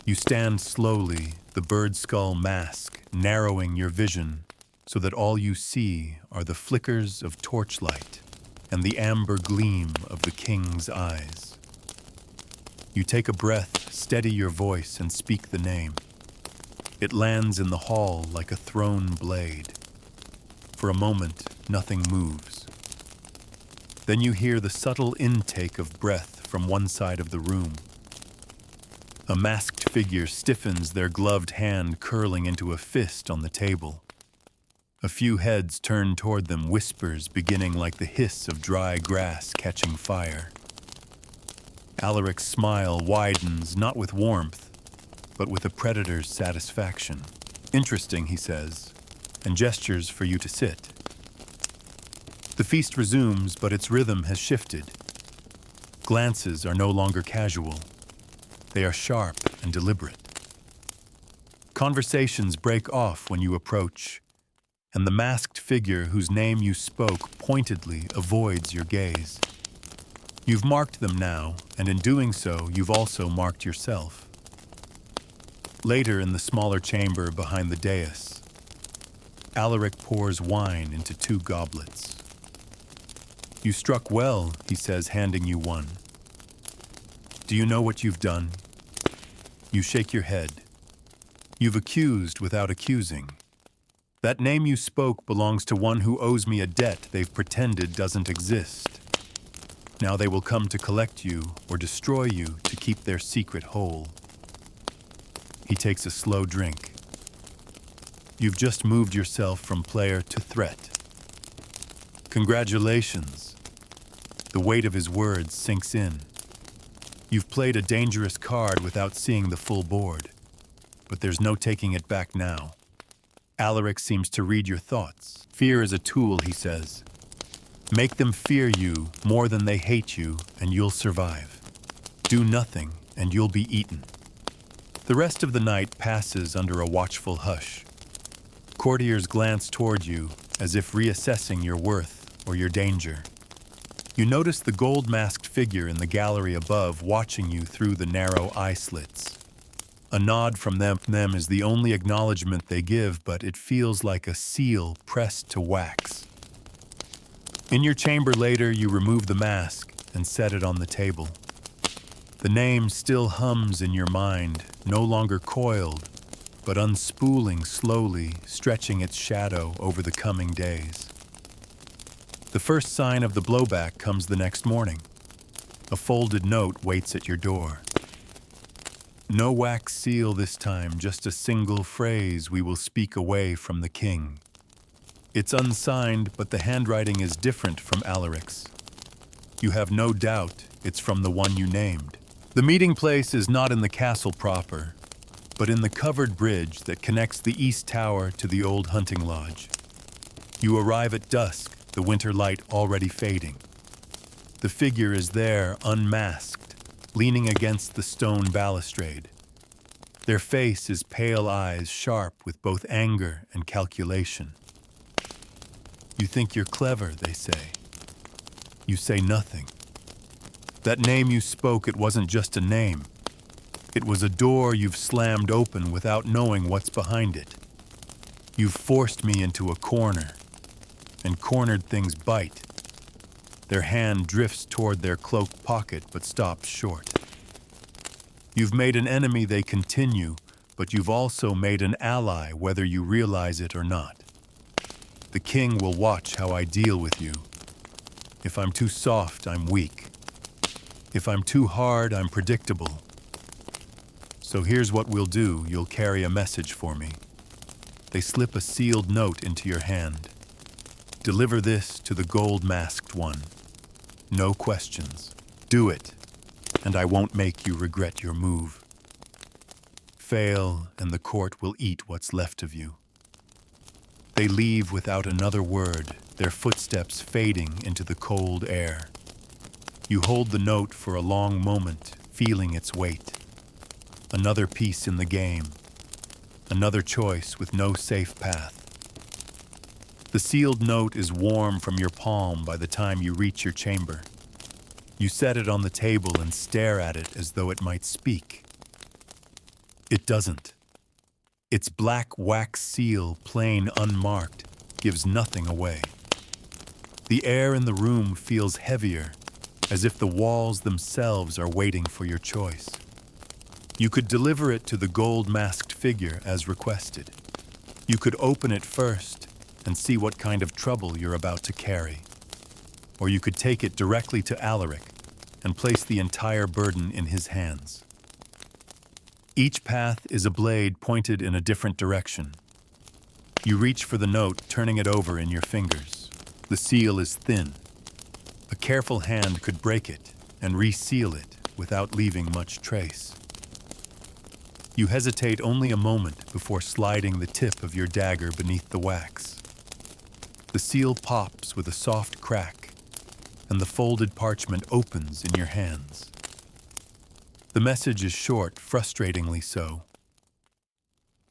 You stand slowly, the bird skull mask narrowing your vision so that all you see are the flickers of torchlight and the amber gleam of the king's eyes. You take a breath, steady your voice, and speak the name. It lands in the hall like a thrown blade. For a moment, nothing moves. Then you hear the subtle intake of breath from one side of the room. A masked figure stiffens, their gloved hand curling into a fist on the table. A few heads turn toward them, whispers beginning like the hiss of dry grass catching fire. Alaric's smile widens, not with warmth, but with a predator's satisfaction. Interesting, he says, and gestures for you to sit. The feast resumes, but its rhythm has shifted. Glances are no longer casual. They are sharp and deliberate. Conversations break off when you approach, and the masked figure whose name you spoke pointedly avoids your gaze. You've marked them now, and in doing so, you've also marked yourself. Later, in the smaller chamber behind the dais, Alaric pours wine into 2 goblets. You struck well, he says, handing you one. Do you know what you've done? You shake your head. You've accused without accusing. That name you spoke belongs to one who owes me a debt they've pretended doesn't exist. Now they will come to collect you or destroy you to keep their secret whole. He takes a slow drink. You've just moved yourself from player to threat. Congratulations. The weight of his words sinks in. You've played a dangerous card without seeing the full board, but there's no taking it back now. Alaric seems to read your thoughts. Fear is a tool, he says. Make them fear you more than they hate you, and you'll survive. Do nothing, and you'll be eaten. The rest of the night passes under a watchful hush. Courtiers glance toward you, as if reassessing your worth or your danger. You notice the gold-masked figure in the gallery above watching you through the narrow eye slits. A nod from them is the only acknowledgement they give, but it feels like a seal pressed to wax. In your chamber later, you remove the mask and set it on the table. The name still hums in your mind, no longer coiled, but unspooling slowly, stretching its shadow over the coming days. The first sign of the blowback comes the next morning. A folded note waits at your door. No wax seal this time, just a single phrase we will speak away from the king. It's unsigned, but the handwriting is different from Alaric's. You have no doubt it's from the one you named. The meeting place is not in the castle proper, but in the covered bridge that connects the east tower to the old hunting lodge. You arrive at dusk, the winter light already fading. The figure is there, unmasked, leaning against the stone balustrade. Their face is pale eyes, sharp with both anger and calculation. You think you're clever, they say. You say nothing. That name you spoke, it wasn't just a name. It was a door you've slammed open without knowing what's behind it. You've forced me into a corner, and cornered things bite. Their hand drifts toward their cloak pocket but stops short. You've made an enemy, they continue, but you've also made an ally whether you realize it or not. The king will watch how I deal with you. If I'm too soft, I'm weak. If I'm too hard, I'm predictable. So here's what we'll do. You'll carry a message for me. They slip a sealed note into your hand. Deliver this to the gold-masked one. No questions. Do it, and I won't make you regret your move. Fail, and the court will eat what's left of you. They leave without another word, their footsteps fading into the cold air. You hold the note for a long moment, feeling its weight. Another piece in the game. Another choice with no safe path. The sealed note is warm from your palm by the time you reach your chamber. You set it on the table and stare at it as though it might speak. It doesn't. Its black wax seal, plain unmarked, gives nothing away. The air in the room feels heavier, as if the walls themselves are waiting for your choice. You could deliver it to the gold-masked figure as requested. You could open it first and see what kind of trouble you're about to carry. Or you could take it directly to Alaric and place the entire burden in his hands. Each path is a blade pointed in a different direction. You reach for the note, turning it over in your fingers. The seal is thin. A careful hand could break it and reseal it without leaving much trace. You hesitate only a moment before sliding the tip of your dagger beneath the wax. The seal pops with a soft crack, and the folded parchment opens in your hands. The message is short, frustratingly so.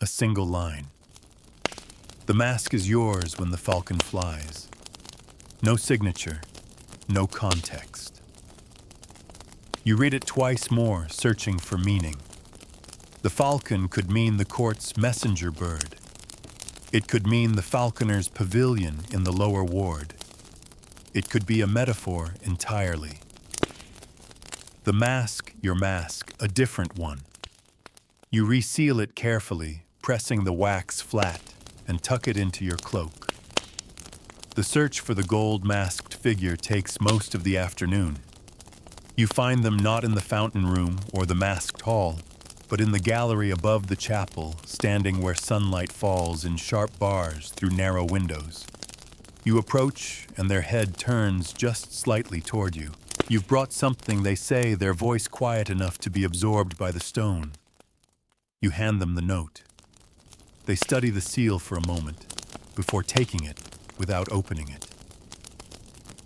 A single line. The mask is yours when the falcon flies. No signature, no context. You read it twice more, searching for meaning. The falcon could mean the court's messenger bird. It could mean the falconer's pavilion in the lower ward. It could be a metaphor entirely. The mask, your mask, a different one. You reseal it carefully, pressing the wax flat, and tuck it into your cloak. The search for the gold-masked figure takes most of the afternoon. You find them not in the fountain room or the masked hall, but in the gallery above the chapel, standing where sunlight falls in sharp bars through narrow windows. You approach, and their head turns just slightly toward you. You've brought something, they say, their voice quiet enough to be absorbed by the stone. You hand them the note. They study the seal for a moment, before taking it, without opening it.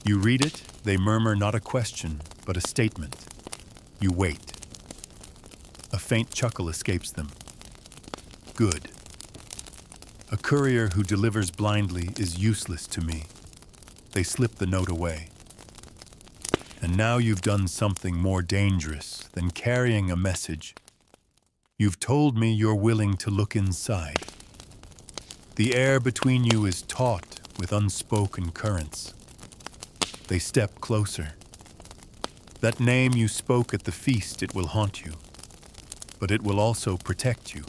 You read it, they murmur not a question, but a statement. You wait. A faint chuckle escapes them. Good. A courier who delivers blindly is useless to me. They slip the note away. And now you've done something more dangerous than carrying a message. You've told me you're willing to look inside. The air between you is taut with unspoken currents. They step closer. That name you spoke at the feast, it will haunt you, but it will also protect you.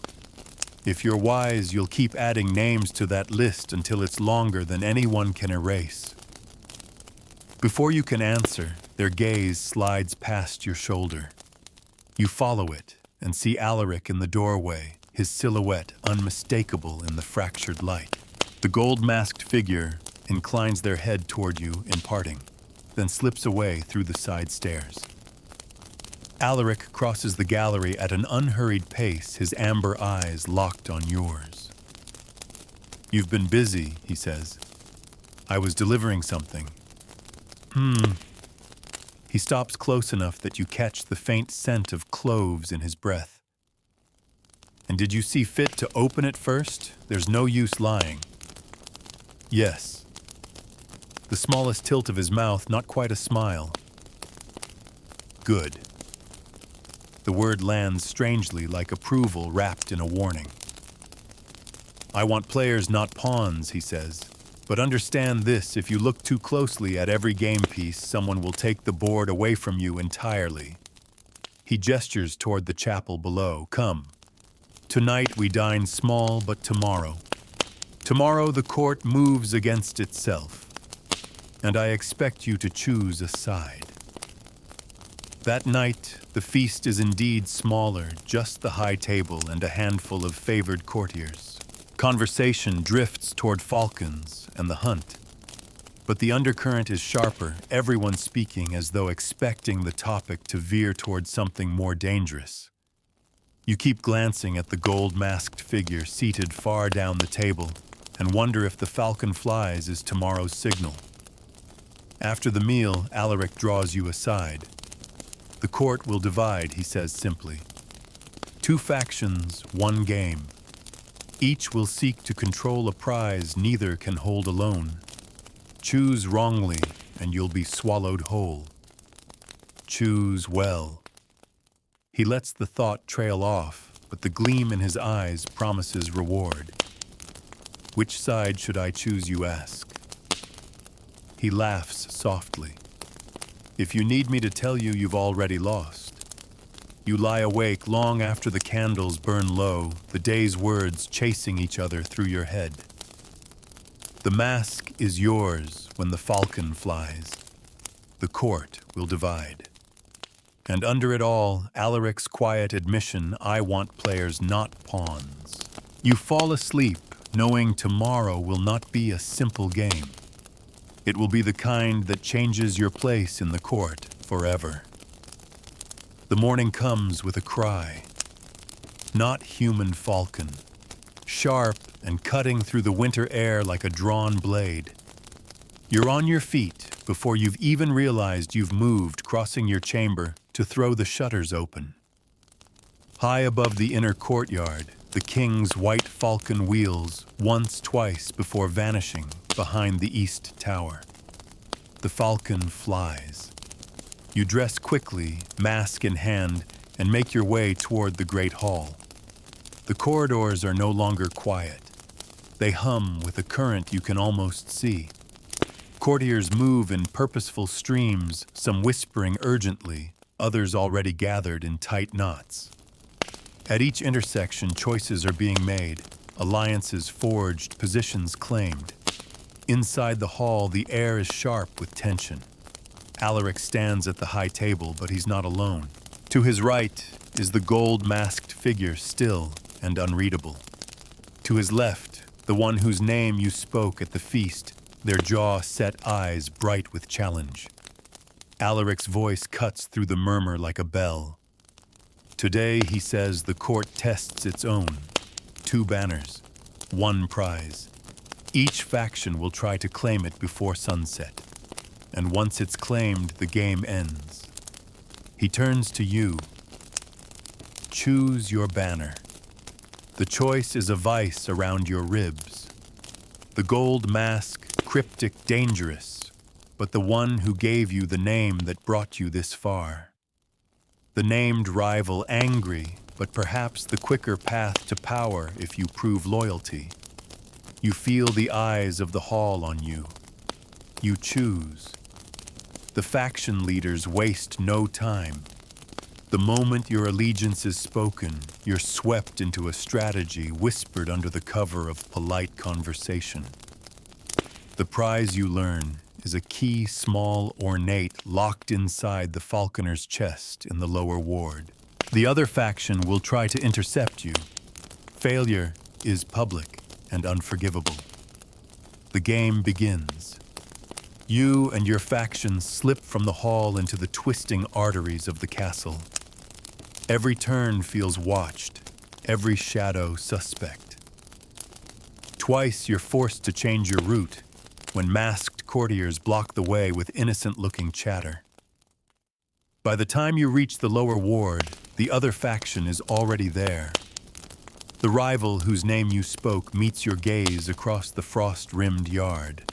If you're wise, you'll keep adding names to that list until it's longer than anyone can erase. Before you can answer, their gaze slides past your shoulder. You follow it and see Alaric in the doorway, his silhouette unmistakable in the fractured light. The gold-masked figure inclines their head toward you in parting, then slips away through the side stairs. Alaric crosses the gallery at an unhurried pace, his amber eyes locked on yours. "You've been busy," he says. "I was delivering something." He stops close enough that you catch the faint scent of cloves in his breath. "And did you see fit to open it first? There's no use lying." "Yes." The smallest tilt of his mouth, not quite a smile. "Good." The word lands strangely, like approval wrapped in a warning. "I want players, not pawns," he says. "But understand this, if you look too closely at every game piece, someone will take the board away from you entirely." He gestures toward the chapel below. "Come. Tonight we dine small, but tomorrow. Tomorrow the court moves against itself. And I expect you to choose a side." That night, the feast is indeed smaller, just the high table and a handful of favored courtiers. Conversation drifts toward falcons and the hunt. But the undercurrent is sharper, everyone speaking as though expecting the topic to veer toward something more dangerous. You keep glancing at the gold-masked figure seated far down the table and wonder if the falcon flies is tomorrow's signal. After the meal, Alaric draws you aside. "The court will divide," he says simply. "Two factions, one game. Each will seek to control a prize neither can hold alone. Choose wrongly, and you'll be swallowed whole. Choose well." He lets the thought trail off, but the gleam in his eyes promises reward. "Which side should I choose, you ask?" He laughs softly. "If you need me to tell you, you've already lost. You lie awake long after the candles burn low, the day's words chasing each other through your head. The mask is yours when the falcon flies. The court will divide." And under it all, Alaric's quiet admission, "I want players, not pawns." You fall asleep, knowing tomorrow will not be a simple game. It will be the kind that changes your place in the court forever. The morning comes with a cry. Not human falcon. Sharp and cutting through the winter air like a drawn blade. You're on your feet before you've even realized you've moved, crossing your chamber to throw the shutters open. High above the inner courtyard, the king's white falcon wheels once, twice before vanishing behind the east tower. The falcon flies. You dress quickly, mask in hand, and make your way toward the great hall. The corridors are no longer quiet. They hum with a current you can almost see. Courtiers move in purposeful streams, some whispering urgently, others already gathered in tight knots. At each intersection, choices are being made, alliances forged, positions claimed. Inside the hall, the air is sharp with tension. Alaric stands at the high table, but he's not alone. To his right is the gold-masked figure, still and unreadable. To his left, the one whose name you spoke at the feast, their jaw-set eyes bright with challenge. Alaric's voice cuts through the murmur like a bell. Today, he says, the court tests its own. 2 banners, 1 prize. Each faction will try to claim it before sunset. And once it's claimed, the game ends. He turns to you. Choose your banner. The choice is a vice around your ribs. The gold mask, cryptic, dangerous, but the one who gave you the name that brought you this far. The named rival, angry, but perhaps the quicker path to power if you prove loyalty. You feel the eyes of the hall on you. You choose. The faction leaders waste no time. The moment your allegiance is spoken, you're swept into a strategy whispered under the cover of polite conversation. The prize you learn is a key, small, ornate, locked inside the falconer's chest in the lower ward. The other faction will try to intercept you. Failure is public and unforgivable. The game begins. You and your faction slip from the hall into the twisting arteries of the castle. Every turn feels watched, every shadow suspect. Twice you're forced to change your route when masked courtiers block the way with innocent-looking chatter. By the time you reach the lower ward, the other faction is already there. The rival whose name you spoke meets your gaze across the frost-rimmed yard.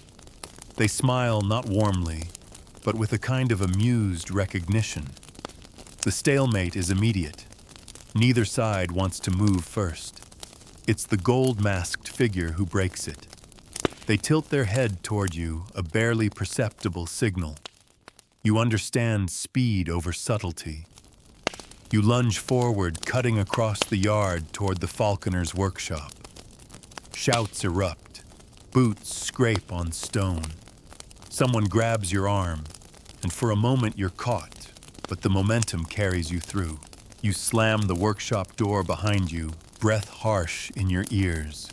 They smile not warmly, but with a kind of amused recognition. The stalemate is immediate. Neither side wants to move first. It's the gold-masked figure who breaks it. They tilt their head toward you, a barely perceptible signal. You understand speed over subtlety. You lunge forward, cutting across the yard toward the falconer's workshop. Shouts erupt. Boots scrape on stone. Someone grabs your arm, and for a moment you're caught, but the momentum carries you through. You slam the workshop door behind you, breath harsh in your ears.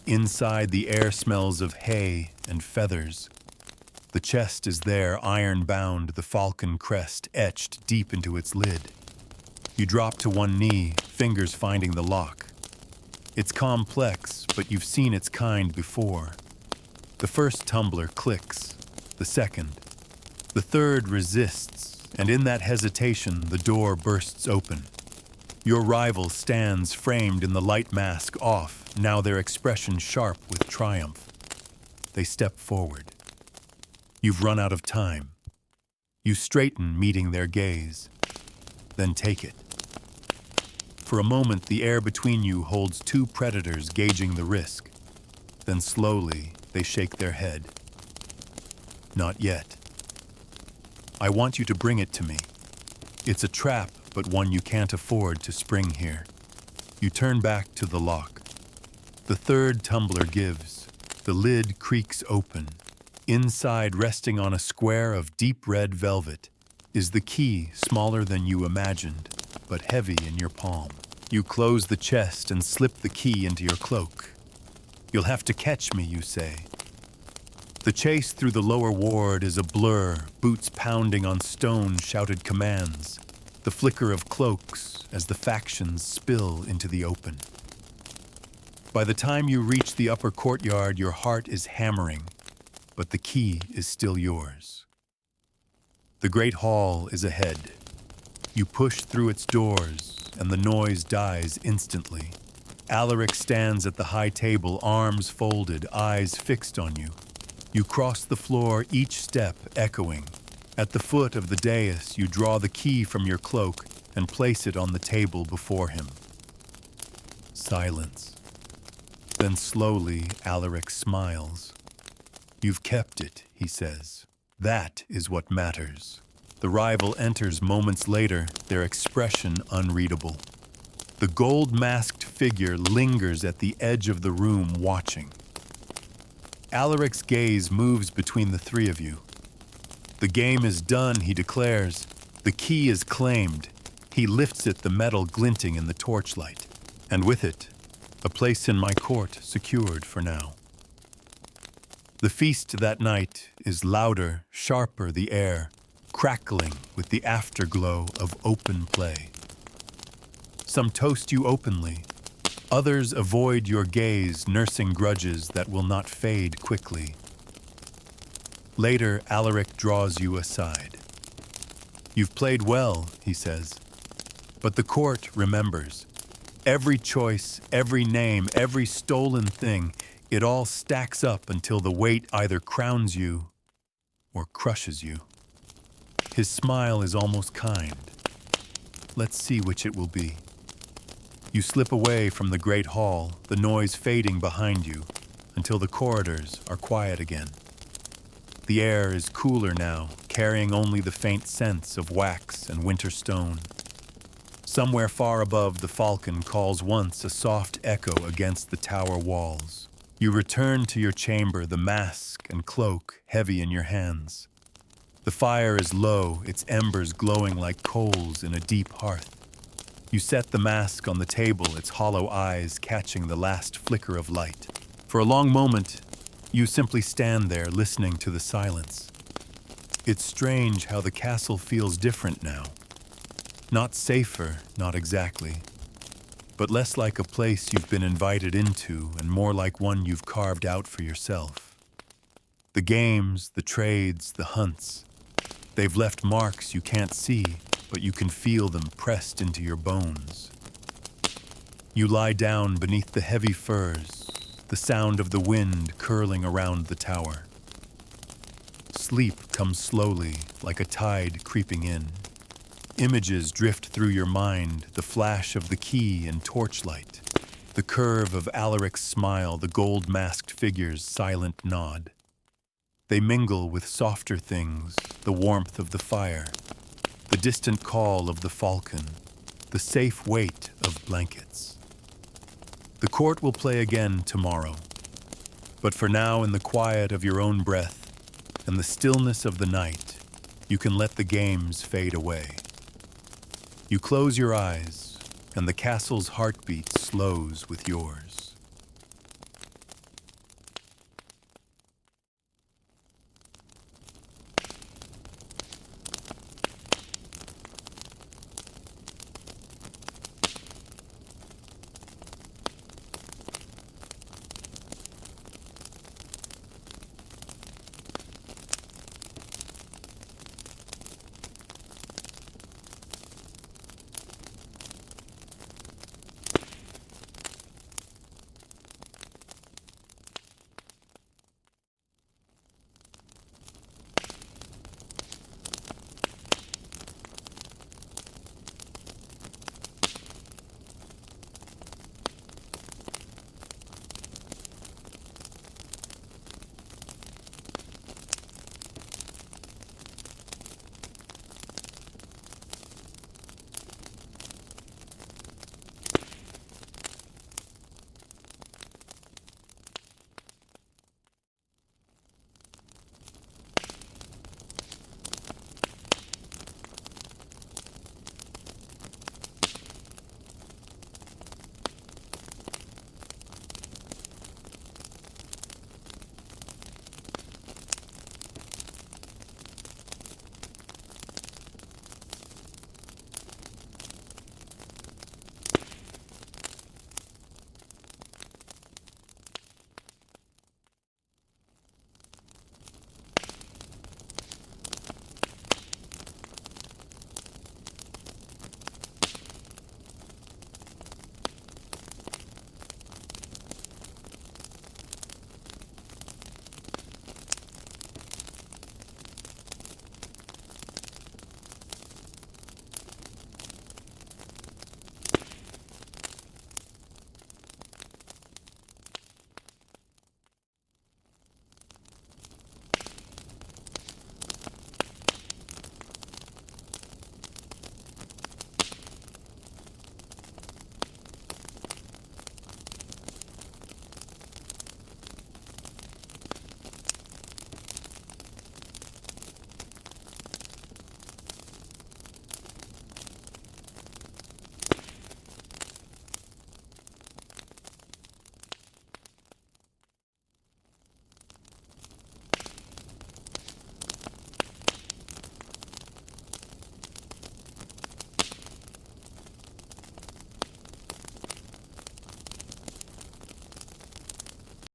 Inside, the air smells of hay and feathers. The chest is there, iron-bound, the falcon crest etched deep into its lid. You drop to one knee, fingers finding the lock. It's complex, but you've seen its kind before. The first tumbler clicks, the second. The third resists, and in that hesitation, the door bursts open. Your rival stands framed in the light mask off, now their expression sharp with triumph. They step forward. You've run out of time. You straighten, meeting their gaze. Then take it. For a moment, the air between you holds two predators gauging the risk. Then slowly, they shake their head. Not yet. I want you to bring it to me. It's a trap, but one you can't afford to spring here. You turn back to the lock. The third tumbler gives. The lid creaks open. Inside, resting on a square of deep red velvet, is the key, smaller than you imagined, but heavy in your palm. You close the chest and slip the key into your cloak. You'll have to catch me, you say. The chase through the lower ward is a blur, boots pounding on stone shouted commands, the flicker of cloaks as the factions spill into the open. By the time you reach the upper courtyard, your heart is hammering, but the key is still yours. The great hall is ahead. You push through its doors, and the noise dies instantly. Alaric stands at the high table, arms folded, eyes fixed on you. You cross the floor, each step echoing. At the foot of the dais, you draw the key from your cloak and place it on the table before him. Silence. Then slowly, Alaric smiles. You've kept it, he says. That is what matters. The rival enters moments later, their expression unreadable. The gold-masked figure lingers at the edge of the room, watching. Alaric's gaze moves between the three of you. The game is done, he declares. The key is claimed. He lifts it, the metal glinting in the torchlight. And with it, a place in my court secured for now. The feast that night is louder, sharper the air, crackling with the afterglow of open play. Some toast you openly. Others avoid your gaze, nursing grudges that will not fade quickly. Later, Alaric draws you aside. You've played well, he says, but the court remembers. Every choice, every name, every stolen thing, it all stacks up until the weight either crowns you or crushes you. His smile is almost kind. Let's see which it will be. You slip away from the great hall, the noise fading behind you, until the corridors are quiet again. The air is cooler now, carrying only the faint scents of wax and winter stone. Somewhere far above, the falcon calls once a soft echo against the tower walls. You return to your chamber, the mask and cloak heavy in your hands. The fire is low, its embers glowing like coals in a deep hearth. You set the mask on the table, its hollow eyes catching the last flicker of light. For a long moment, you simply stand there listening to the silence. It's strange how the castle feels different now. Not safer, not exactly, but less like a place you've been invited into and more like one you've carved out for yourself. The games, the trades, the hunts, they've left marks you can't see, but you can feel them pressed into your bones. You lie down beneath the heavy furs, the sound of the wind curling around the tower. Sleep comes slowly, like a tide creeping in. Images drift through your mind, the flash of the key and torchlight, the curve of Alaric's smile, the gold-masked figure's silent nod. They mingle with softer things, the warmth of the fire, the distant call of the falcon, the safe weight of blankets. The court will play again tomorrow, but for now, in the quiet of your own breath and the stillness of the night, you can let the games fade away. You close your eyes, and the castle's heartbeat slows with yours.